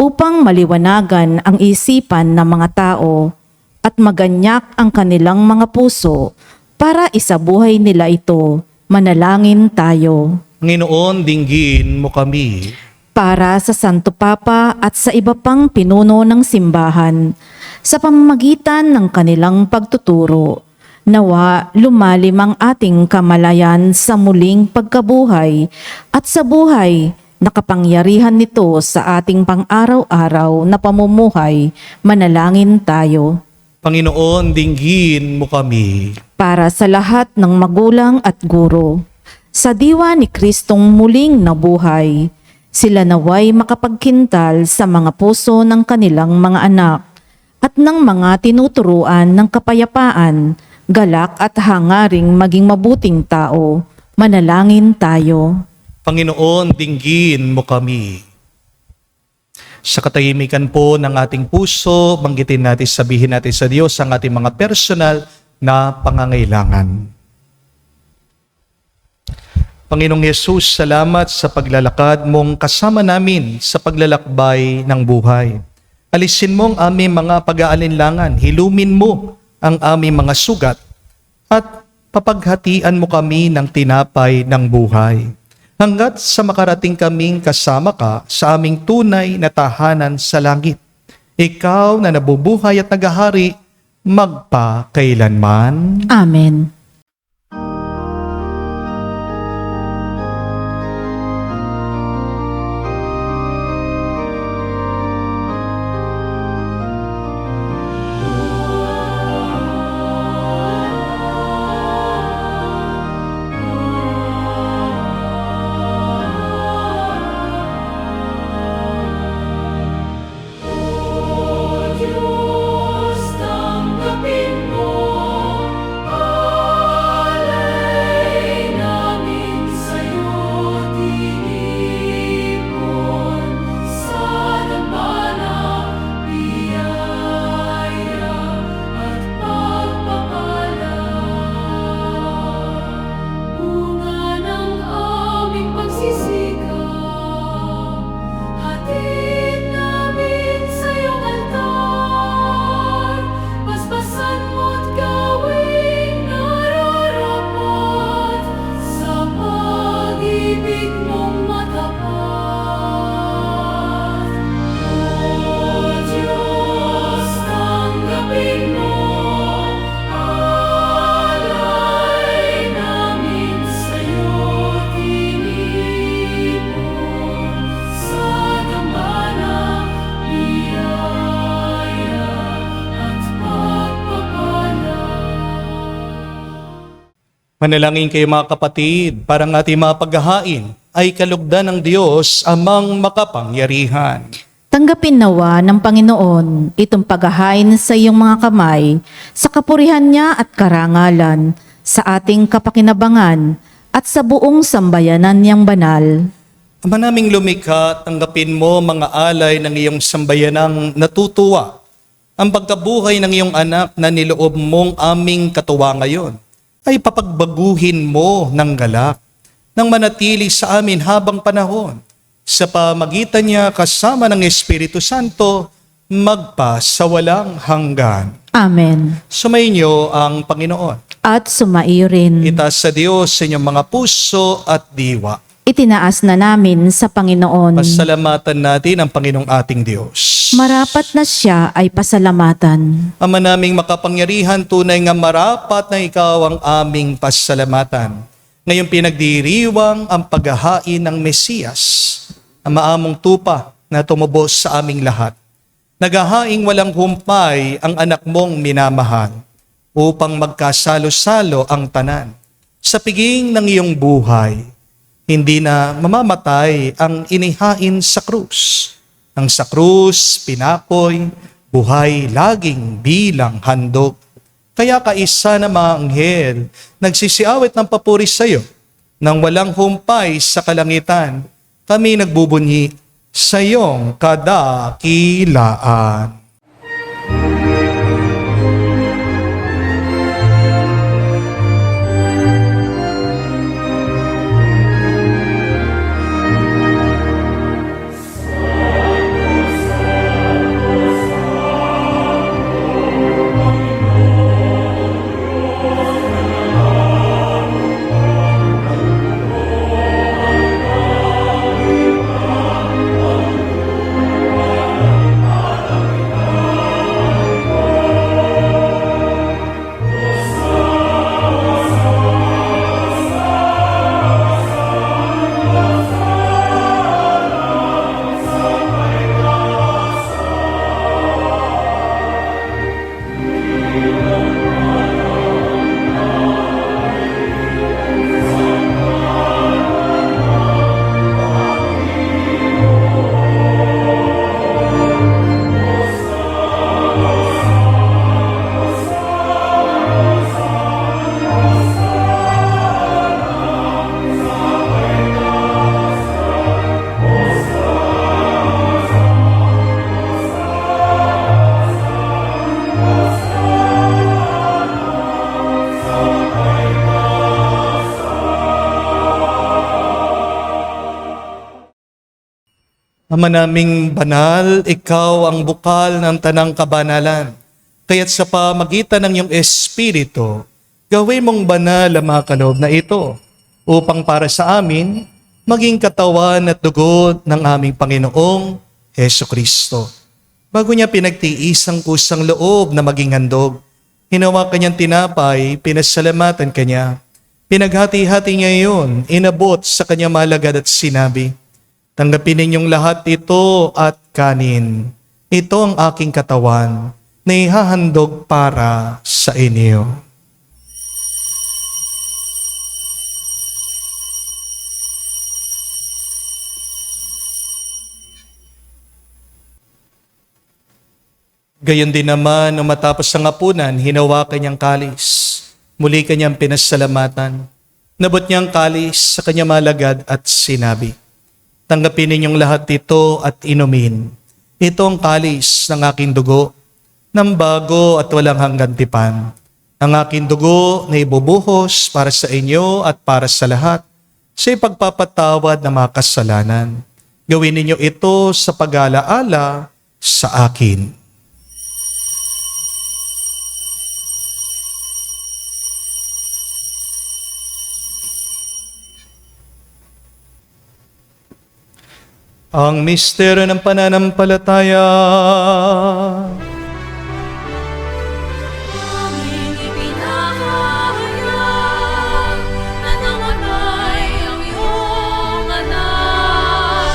upang maliwanagan ang isipan ng mga tao at maganyak ang kanilang mga puso para isabuhay nila ito. Manalangin tayo. Panginoon, dinggin mo kami. Para sa Santo Papa at sa iba pang pinuno ng simbahan, sa pamamagitan ng kanilang pagtuturo, nawa lumalim ang ating kamalayan sa muling pagkabuhay at sa buhay na kapangyarihan nito sa ating pang-araw-araw na pamumuhay. Manalangin tayo. Panginoon, dinggin mo kami. Para sa lahat ng magulang at guro, sa diwa ni Kristong muling nabuhay, sila naway makapagkintal sa mga puso ng kanilang mga anak at ng mga tinuturuan ng kapayapaan, galak at hangaring maging mabuting tao. Manalangin tayo. Panginoon, dinggin mo kami. Sa katahimikan po ng ating puso, banggitin natin, sabihin natin sa Diyos ang ating mga personal na pangangailangan. Panginoong Yesus, salamat sa paglalakad mong kasama namin sa paglalakbay ng buhay. Alisin mo ang aming mga pag-aalinlangan, hilumin mo ang aming mga sugat, at papaghatian mo kami ng tinapay ng buhay. Hanggat sa makarating kaming kasama ka sa aming tunay na tahanan sa langit. Ikaw na nabubuhay at naghahari, magpakailanman. Amen. Diyos, tanggapin mo Manalangin kayo mga kapatid, para ang ating mga paghahain ay kalugdan ng Diyos amang makapangyarihan. Tanggapin nawa ng Panginoon itong paghahain sa iyong mga kamay, sa kapurihan niya at karangalan, sa ating kapakinabangan at sa buong sambayanan niyang banal. Ama naming lumikha, tanggapin mo mga alay ng iyong sambayanang natutuwa, ang pagkabuhay ng iyong anak na niloob mong aming katuwa ngayon, ay papagbaguhin mo ng galak, nang manatili sa amin habang panahon, sa pamagitan niya kasama ng Espiritu Santo, magpa sa walang hanggan. Amen. Sumainyo ang Panginoon. At sumaiyo rin. Itaas sa Diyos sa inyong mga puso at diwa. Itinaas na namin sa Panginoon. Pasalamatan natin ang Panginoong ating Diyos. Marapat na siya ay pasalamatan. Ama naming makapangyarihan, tunay nga marapat na ikaw ang aming pasalamatan. Ngayong pinagdiriwang ang paghahain ng Mesiyas, ang maamong tupa na tumubos sa aming lahat. Naghahaing walang humpay ang anak mong minamahal, upang magkasalo-salo ang tanan. Sa piging ng iyong buhay, hindi na mamamatay ang inihain sa krus. Ang sa krus, pinakoy, buhay laging bilang handog. Kaya kaisa na mga anghel, nagsisiawit ng papuri sa iyo, nang walang humpay sa kalangitan, kami nagbubunyi sa iyong kadakilaan. Ama naming banal, ikaw ang bukal ng tanang kabanalan. Kaya't sa pamagitan ng iyong Espiritu, gawin mong banal ang mga kaloob na ito, upang para sa amin, maging katawan at dugo ng aming Panginoong Heso Kristo. Bago niya pinagtiis ang kusang loob na maging handog, hinawa kanyang tinapay, pinasalamatan kanya. Pinaghati-hati niya iyon, inabot sa kanyang malagad at sinabi, "Tanggapin ninyong lahat ito at kanin. Ito ang aking katawan na ihahandog para sa inyo." Gayon din naman, nung matapos ang hapunan, hinawa kanyang kalis. Muli kanyang pinasalamatan. Nabot niya ang kalis sa kanyang malagad at sinabi, "Tanggapin ninyong lahat ito at inumin. Ito ang kalis ng aking dugo, ng bago at walang hanggang tipan. Ang aking dugo na ibubuhos para sa inyo at para sa lahat, sa ipagpapatawad ng mga kasalanan. Gawin ninyo ito sa pag-alaala sa akin." Ang misteryo ng pananampalataya. Aming ipinahayag na namatay ang iyong anak,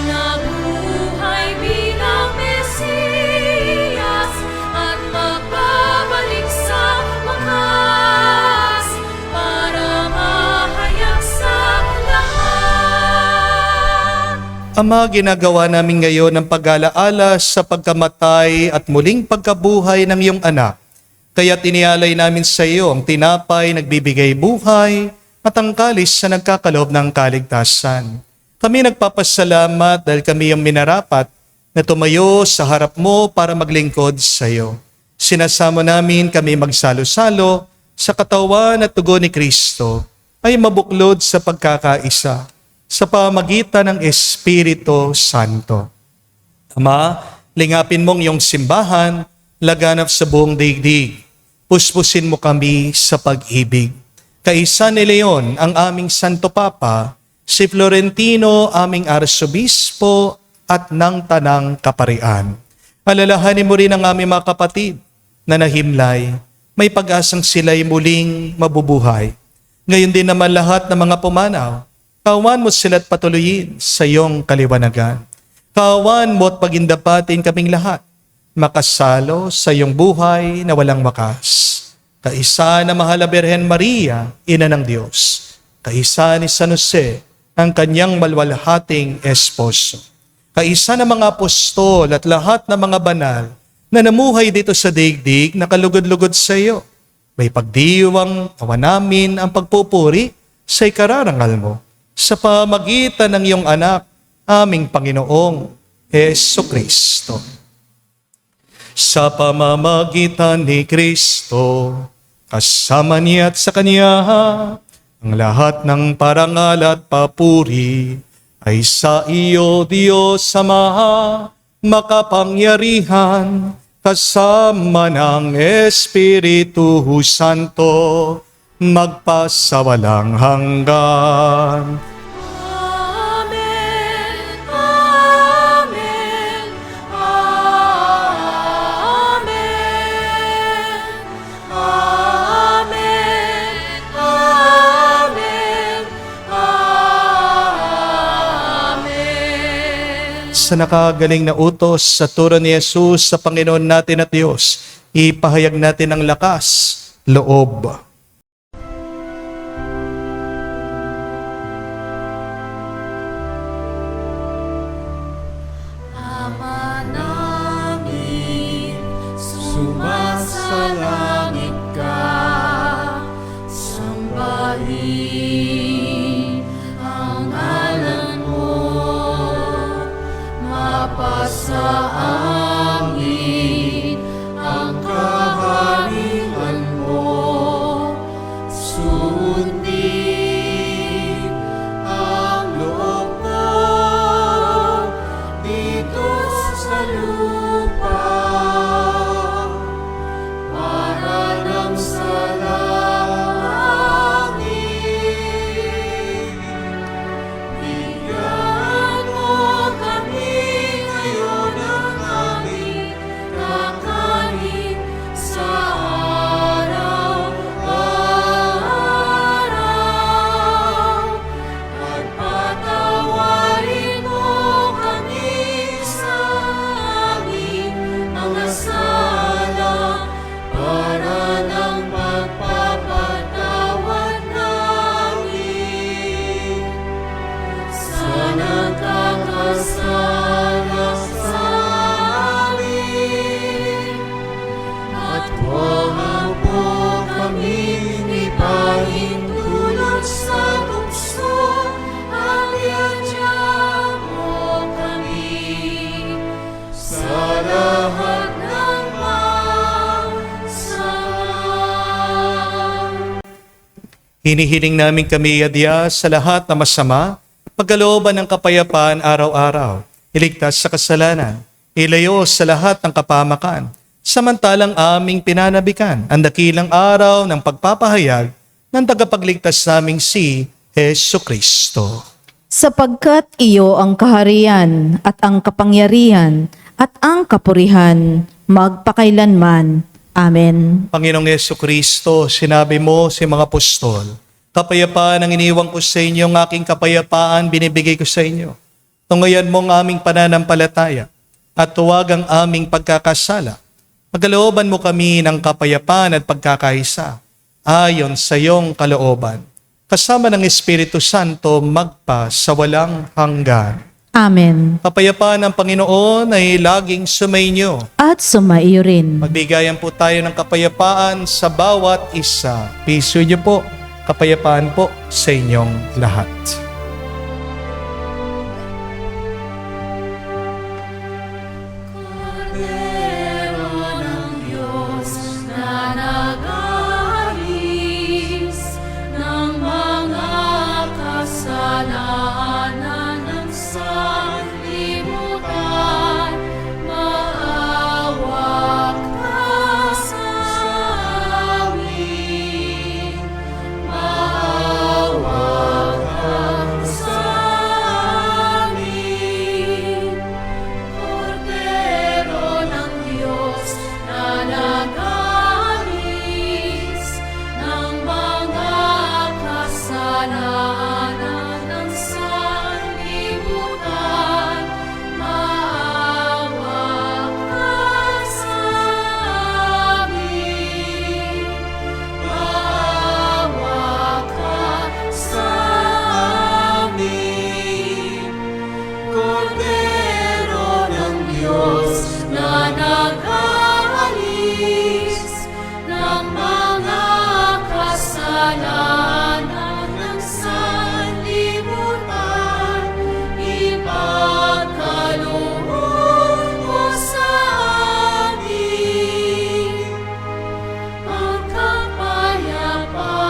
na buhay bilang Mesiyas at magbabalik sa wakas para Ama, ginagawa namin ngayon ang pag-alaala sa pagkamatay at muling pagkabuhay ng iyong anak. Kaya tinialay namin sa iyo ang tinapay nagbibigay buhay at ang kalis na nagkakaloob ng kaligtasan. Kami nagpapasalamat dahil kami ang minarapat na tumayo sa harap mo para maglingkod sa iyo. Sinasama namin kami magsalo-salo sa katawan at tugon ni Kristo ay mabuklod sa pagkakaisa sa pamagitan ng Espiritu Santo. Ama, lingapin mong iyong simbahan, laganap sa buong daigdig. Puspusin mo kami sa pag-ibig. Kaisa ni Leon, ang aming Santo Papa, si Florentino, aming Arsobispo, at ng Tanang Kaparian. Alalahanin mo rin ang aming mga kapatid na nahimlay. May pag-asang sila'y muling mabubuhay. Ngayon din naman lahat ng mga pumanaw, kawan mo sila't patuloyin sa iyong kaliwanagan. Kawan mo at pagindapatin kaming lahat, makasalo sa iyong buhay na walang wakas. Kaisa na mahal na Birhen Maria, Ina ng Diyos. Kaisa ni San Jose, ang kanyang malwalhating esposo. Kaisa ng mga apostol at lahat ng mga banal na namuhay dito sa daigdig na kalugod-lugod sa iyo. May pagdiwang awa namin ang pagpupuri sa ikararangal mo sa pamagitan ng iyong anak, aming Panginoong Jesucristo. Sa pamamagitan ni Kristo, kasama niya at sa Kanya, ang lahat ng parangal at papuri ay sa iyo, Diyos Ama, makapangyarihan, kasama ng Espiritu Santo, magpasawalang hanggan. Amen, Amen, Amen, Amen, Amen, Amen. Sa nakagaling na utos sa turo ni Jesus sa Panginoon natin at Diyos, ipahayag natin ang lakas, loob. Ama namin, sumasalangit ka, sambahin ang ngalan mo, mapasa amin ang kaharian mo, sundin ang loob mo dito sa lupa para nang sa langit. Bigyan mo kami ngayon ng aming kakanin sa araw-araw at patawarin mo kami sa aming mga sala para ng pagpapatawad namin sa nagkakasala sa amin. At huwag mo kami ipahintulot sa tukso, at iadya mo kami sa lahat ng masama. Hinihiling namin kami adya sa lahat na masama, pagkalooban ng kapayapaan araw-araw, iligtas sa kasalanan, ilayo sa lahat ng kapamakan, samantalang aming pinanabikan ang dakilang araw ng pagpapahayag ng tagapagligtas naming si Jesucristo. Sapagkat iyo ang kaharian at ang kapangyarihan at ang kapurihan magpakailanman. Amen. Panginoong Jesucristo, sinabi mo sa mga apostol, kapayapaan ang iniwang ko sa inyo, ang aking kapayapaan binibigay ko sa inyo. Tungayan mo ang aming pananampalataya at tuwag ang aming pagkakasala. Magalooban mo kami ng kapayapaan at pagkakaisa ayon sa iyong kalooban. Kasama ng Espiritu Santo magpa sa walang hanggan. Amen. Kapayapaan ng Panginoon ay laging sumainyo. At sumaiyo rin. Magbigayan po tayo ng kapayapaan sa bawat isa. Piso niyo po, kapayapaan po sa inyong lahat. Cordero ng Diyos na nag-aalis ng mga kasalanan ng sanlibutan, maawa ka sa amin. Maawa ka sa amin. Cordero ng Diyos na nag-aalis ng mga kasalanan ng sanlibutan, maawa ka sa amin. Maawa ka sa amin. Cordero ng Diyos na nag-aalis ng mga kasalanan ng sanlibutan, ipagkaloob mo sa amin ang kapayapaan.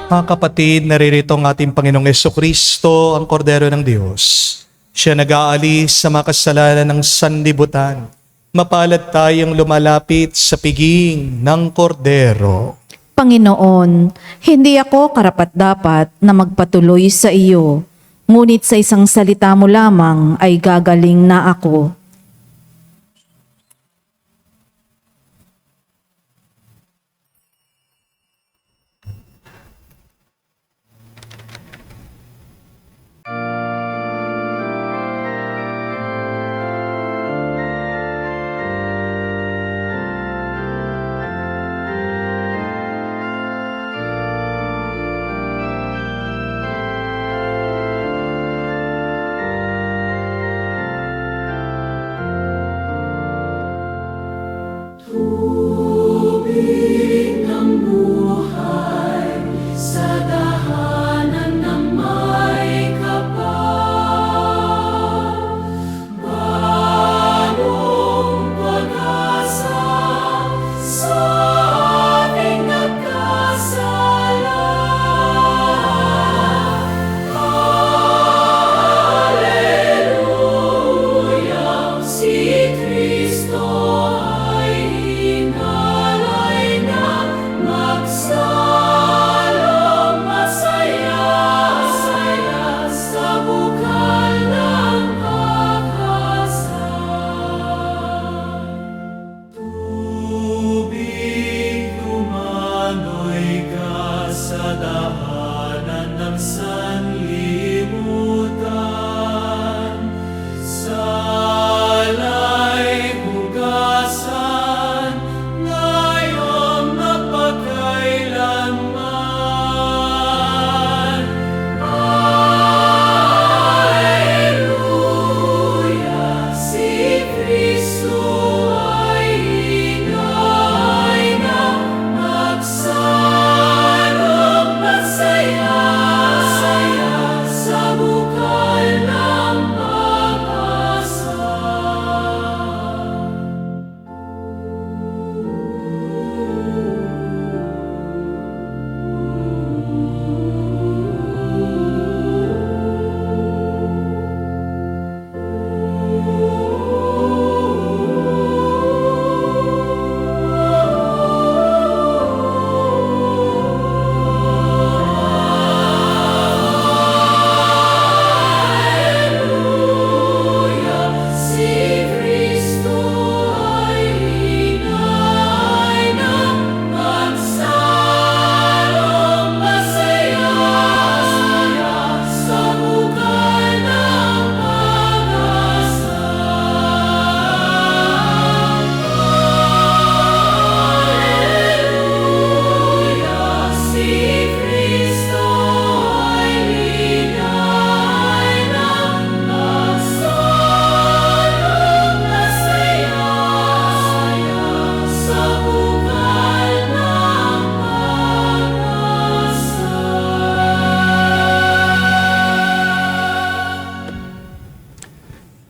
Mga kapatid, naririto ang ating Panginoong Jesucristo, ang Kordero ng Diyos. Siya nag-aalis sa mga kasalanan ng sanlibutan. Mapalad tayong lumalapit sa piging ng Kordero. Panginoon, hindi ako karapat-dapat na magpatuloy sa iyo, ngunit sa isang salita mo lamang ay gagaling na ako.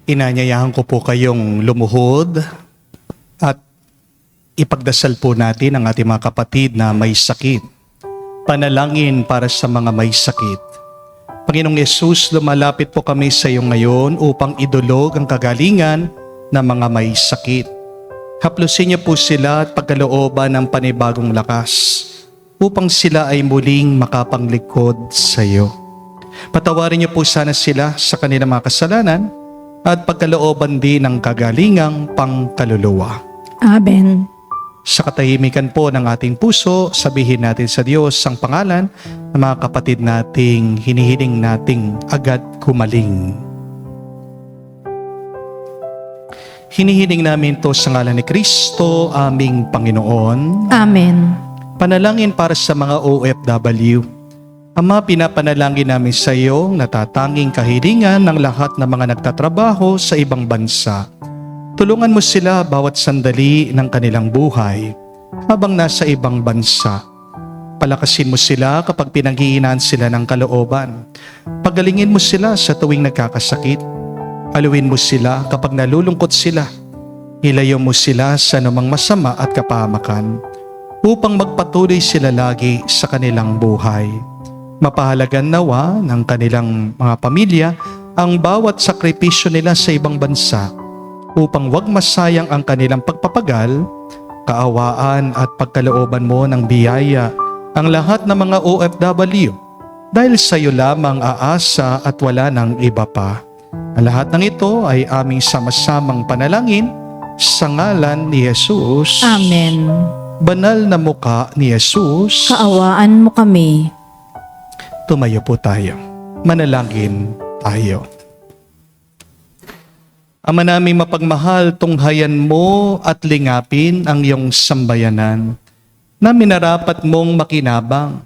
Inanyayahan ko po kayong lumuhod at ipagdasal po natin ang ating mga kapatid na may sakit. Panalangin para sa mga may sakit. Panginoong Yesus, lumalapit po kami sa iyo ngayon upang idulog ang kagalingan ng mga may sakit. Haplusin niyo po sila at pagkalooban ng panibagong lakas upang sila ay muling makapanglingkod sa iyo. Patawarin niyo po sana sila sa kanilang mga kasalanan at pagkalooban din ng kagalingang pangkaluluwa. Amen. Sa katahimikan po ng ating puso, sabihin natin sa Diyos ang pangalan ng mga kapatid nating hinihiling nating agad gumaling. Hinihiling namin to sa ngalan ni Kristo, aming Panginoon. Amen. Panalangin para sa mga OFW. Ama, pinapanalangin namin sa iyo natatanging kahilingan ng lahat ng mga nagtatrabaho sa ibang bansa. Tulungan mo sila bawat sandali ng kanilang buhay habang nasa ibang bansa. Palakasin mo sila kapag pinanghihinaan sila ng kalooban. Pagalingin mo sila sa tuwing nagkakasakit. Aluin mo sila kapag nalulungkot sila. Ilayo mo sila sa anumang masama at kapahamakan upang magpatuloy sila lagi sa kanilang buhay. Mapahalagan nawa ng kanilang mga pamilya ang bawat sakripisyo nila sa ibang bansa upang wag masayang ang kanilang pagpapagal, kaawaan at pagkalooban mo ng biyaya ang lahat ng mga OFW dahil sa iyo lamang aasa at wala ng iba pa. Ang lahat ng ito ay aming sama-samang panalangin sa ngalan ni Jesus. Amen. Banal na muka ni Jesus. Kaawaan mo kami. Tumayo po tayo. Manalangin tayo. Ama naming mapagmahal, tunghayan mo at lingapin ang iyong sambayanan na minarapat mong makinabang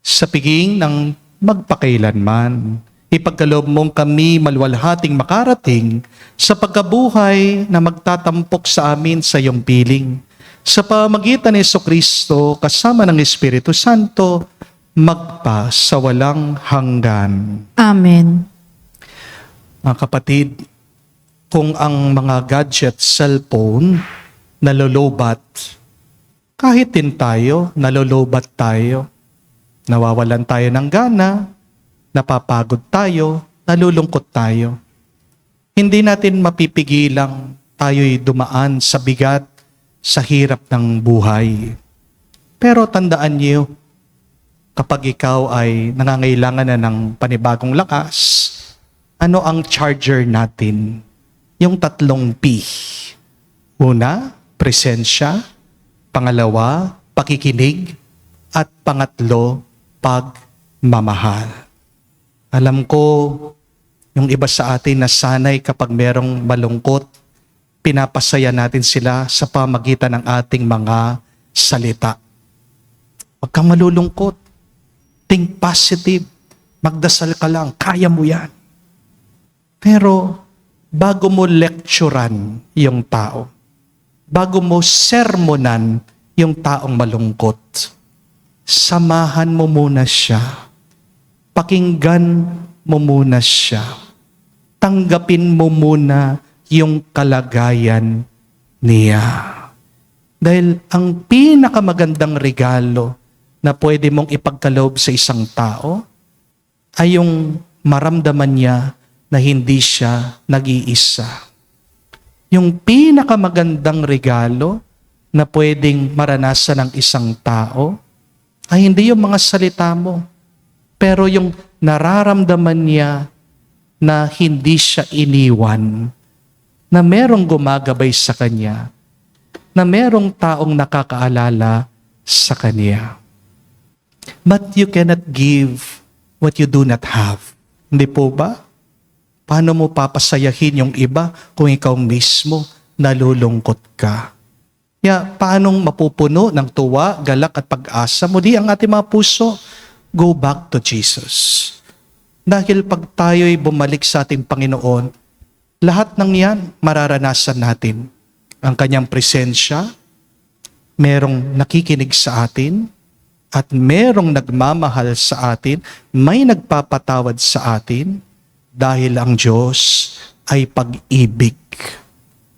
sa piging ng magpakailanman. Ipagkaloob mong kami malwalhating makarating sa pagkabuhay na magtatampok sa amin sa iyong piling. Sa pamagitan ni Jesucristo kasama ng Espiritu Santo, magpa sa walang hanggan. Amen. Mga kapatid, kung ang mga gadget, cellphone, nalolobat, kahit din tayo, nalolobat tayo, nawawalan tayo ng gana, napapagod tayo, nalulungkot tayo. Hindi natin mapipigilang tayo'y dumaan sa bigat, sa hirap ng buhay. Pero tandaan niyo, kapag ikaw ay nangangailangan na ng panibagong lakas, ano ang charger natin? Yung 3 P. Una, presensya. Pangalawa, pakikinig. At pangatlo, pagmamahal. Alam ko, yung iba sa atin na sanay kapag merong malungkot, pinapasaya natin sila sa pamagitan ng ating mga salita. Huwag kang malulungkot. Think positive. Magdasal ka lang. Kaya mo yan. Pero, bago mo lecturean yung tao, bago mo sermonan yung taong malungkot, samahan mo muna siya. Pakinggan mo muna siya. Tanggapin mo muna yung kalagayan niya. Dahil ang pinakamagandang regalo na pwede mong ipagkaloob sa isang tao ay yung maramdaman niya na hindi siya nag-iisa. Yung pinakamagandang regalo na pwedeng maranasan ng isang tao ay hindi yung mga salita mo, pero yung nararamdaman niya na hindi siya iniwan, na merong gumagabay sa kanya, na merong taong nakakaalala sa kanya. But you cannot give what you do not have. Hindi po ba? Paano mo papasayahin yung iba kung ikaw mismo nalulungkot ka? Kaya paanong mapupuno ng tuwa, galak at pag-asa muli ang ating mga puso? Go back to Jesus. Dahil pag tayo'y bumalik sa ating Panginoon, lahat ng yan mararanasan natin. Ang kanyang presensya, merong nakikinig sa atin, at merong nagmamahal sa atin, may nagpapatawad sa atin, dahil ang Diyos ay pag-ibig.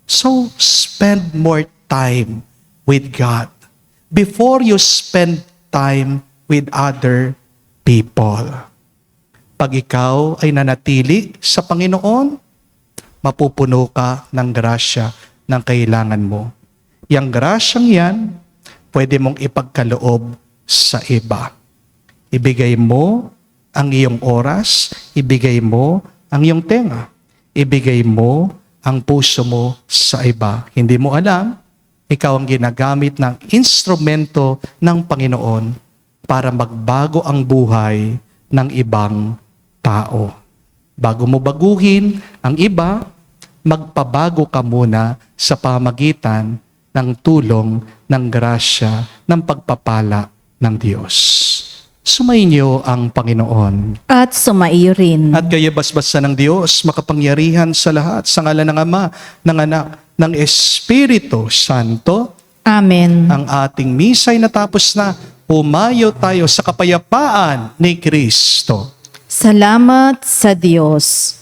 So, spend more time with God before you spend time with other people. Pag ikaw ay nanatili sa Panginoon, mapupuno ka ng grasya ng kailangan mo. Yang grasyang yan, pwede mong ipagkaloob sa iba. Ibigay mo ang iyong oras, ibigay mo ang iyong tenga, ibigay mo ang puso mo sa iba. Hindi mo alam, ikaw ang ginagamit ng instrumento ng Panginoon para magbago ang buhay ng ibang tao. Bago mo baguhin ang iba, magpabago ka muna sa pamagitan ng tulong, ng grasya, ng pagpapala ng Diyos. Sumainyo ang Panginoon. At sumaiyo rin. At kayo basbasan ng Diyos, makapangyarihan sa lahat, sa ngalan ng Ama, ng Anak, ng Espiritu Santo. Amen. Ang ating misa'y natapos na. Pumayo tayo sa kapayapaan ni Kristo. Salamat sa Diyos.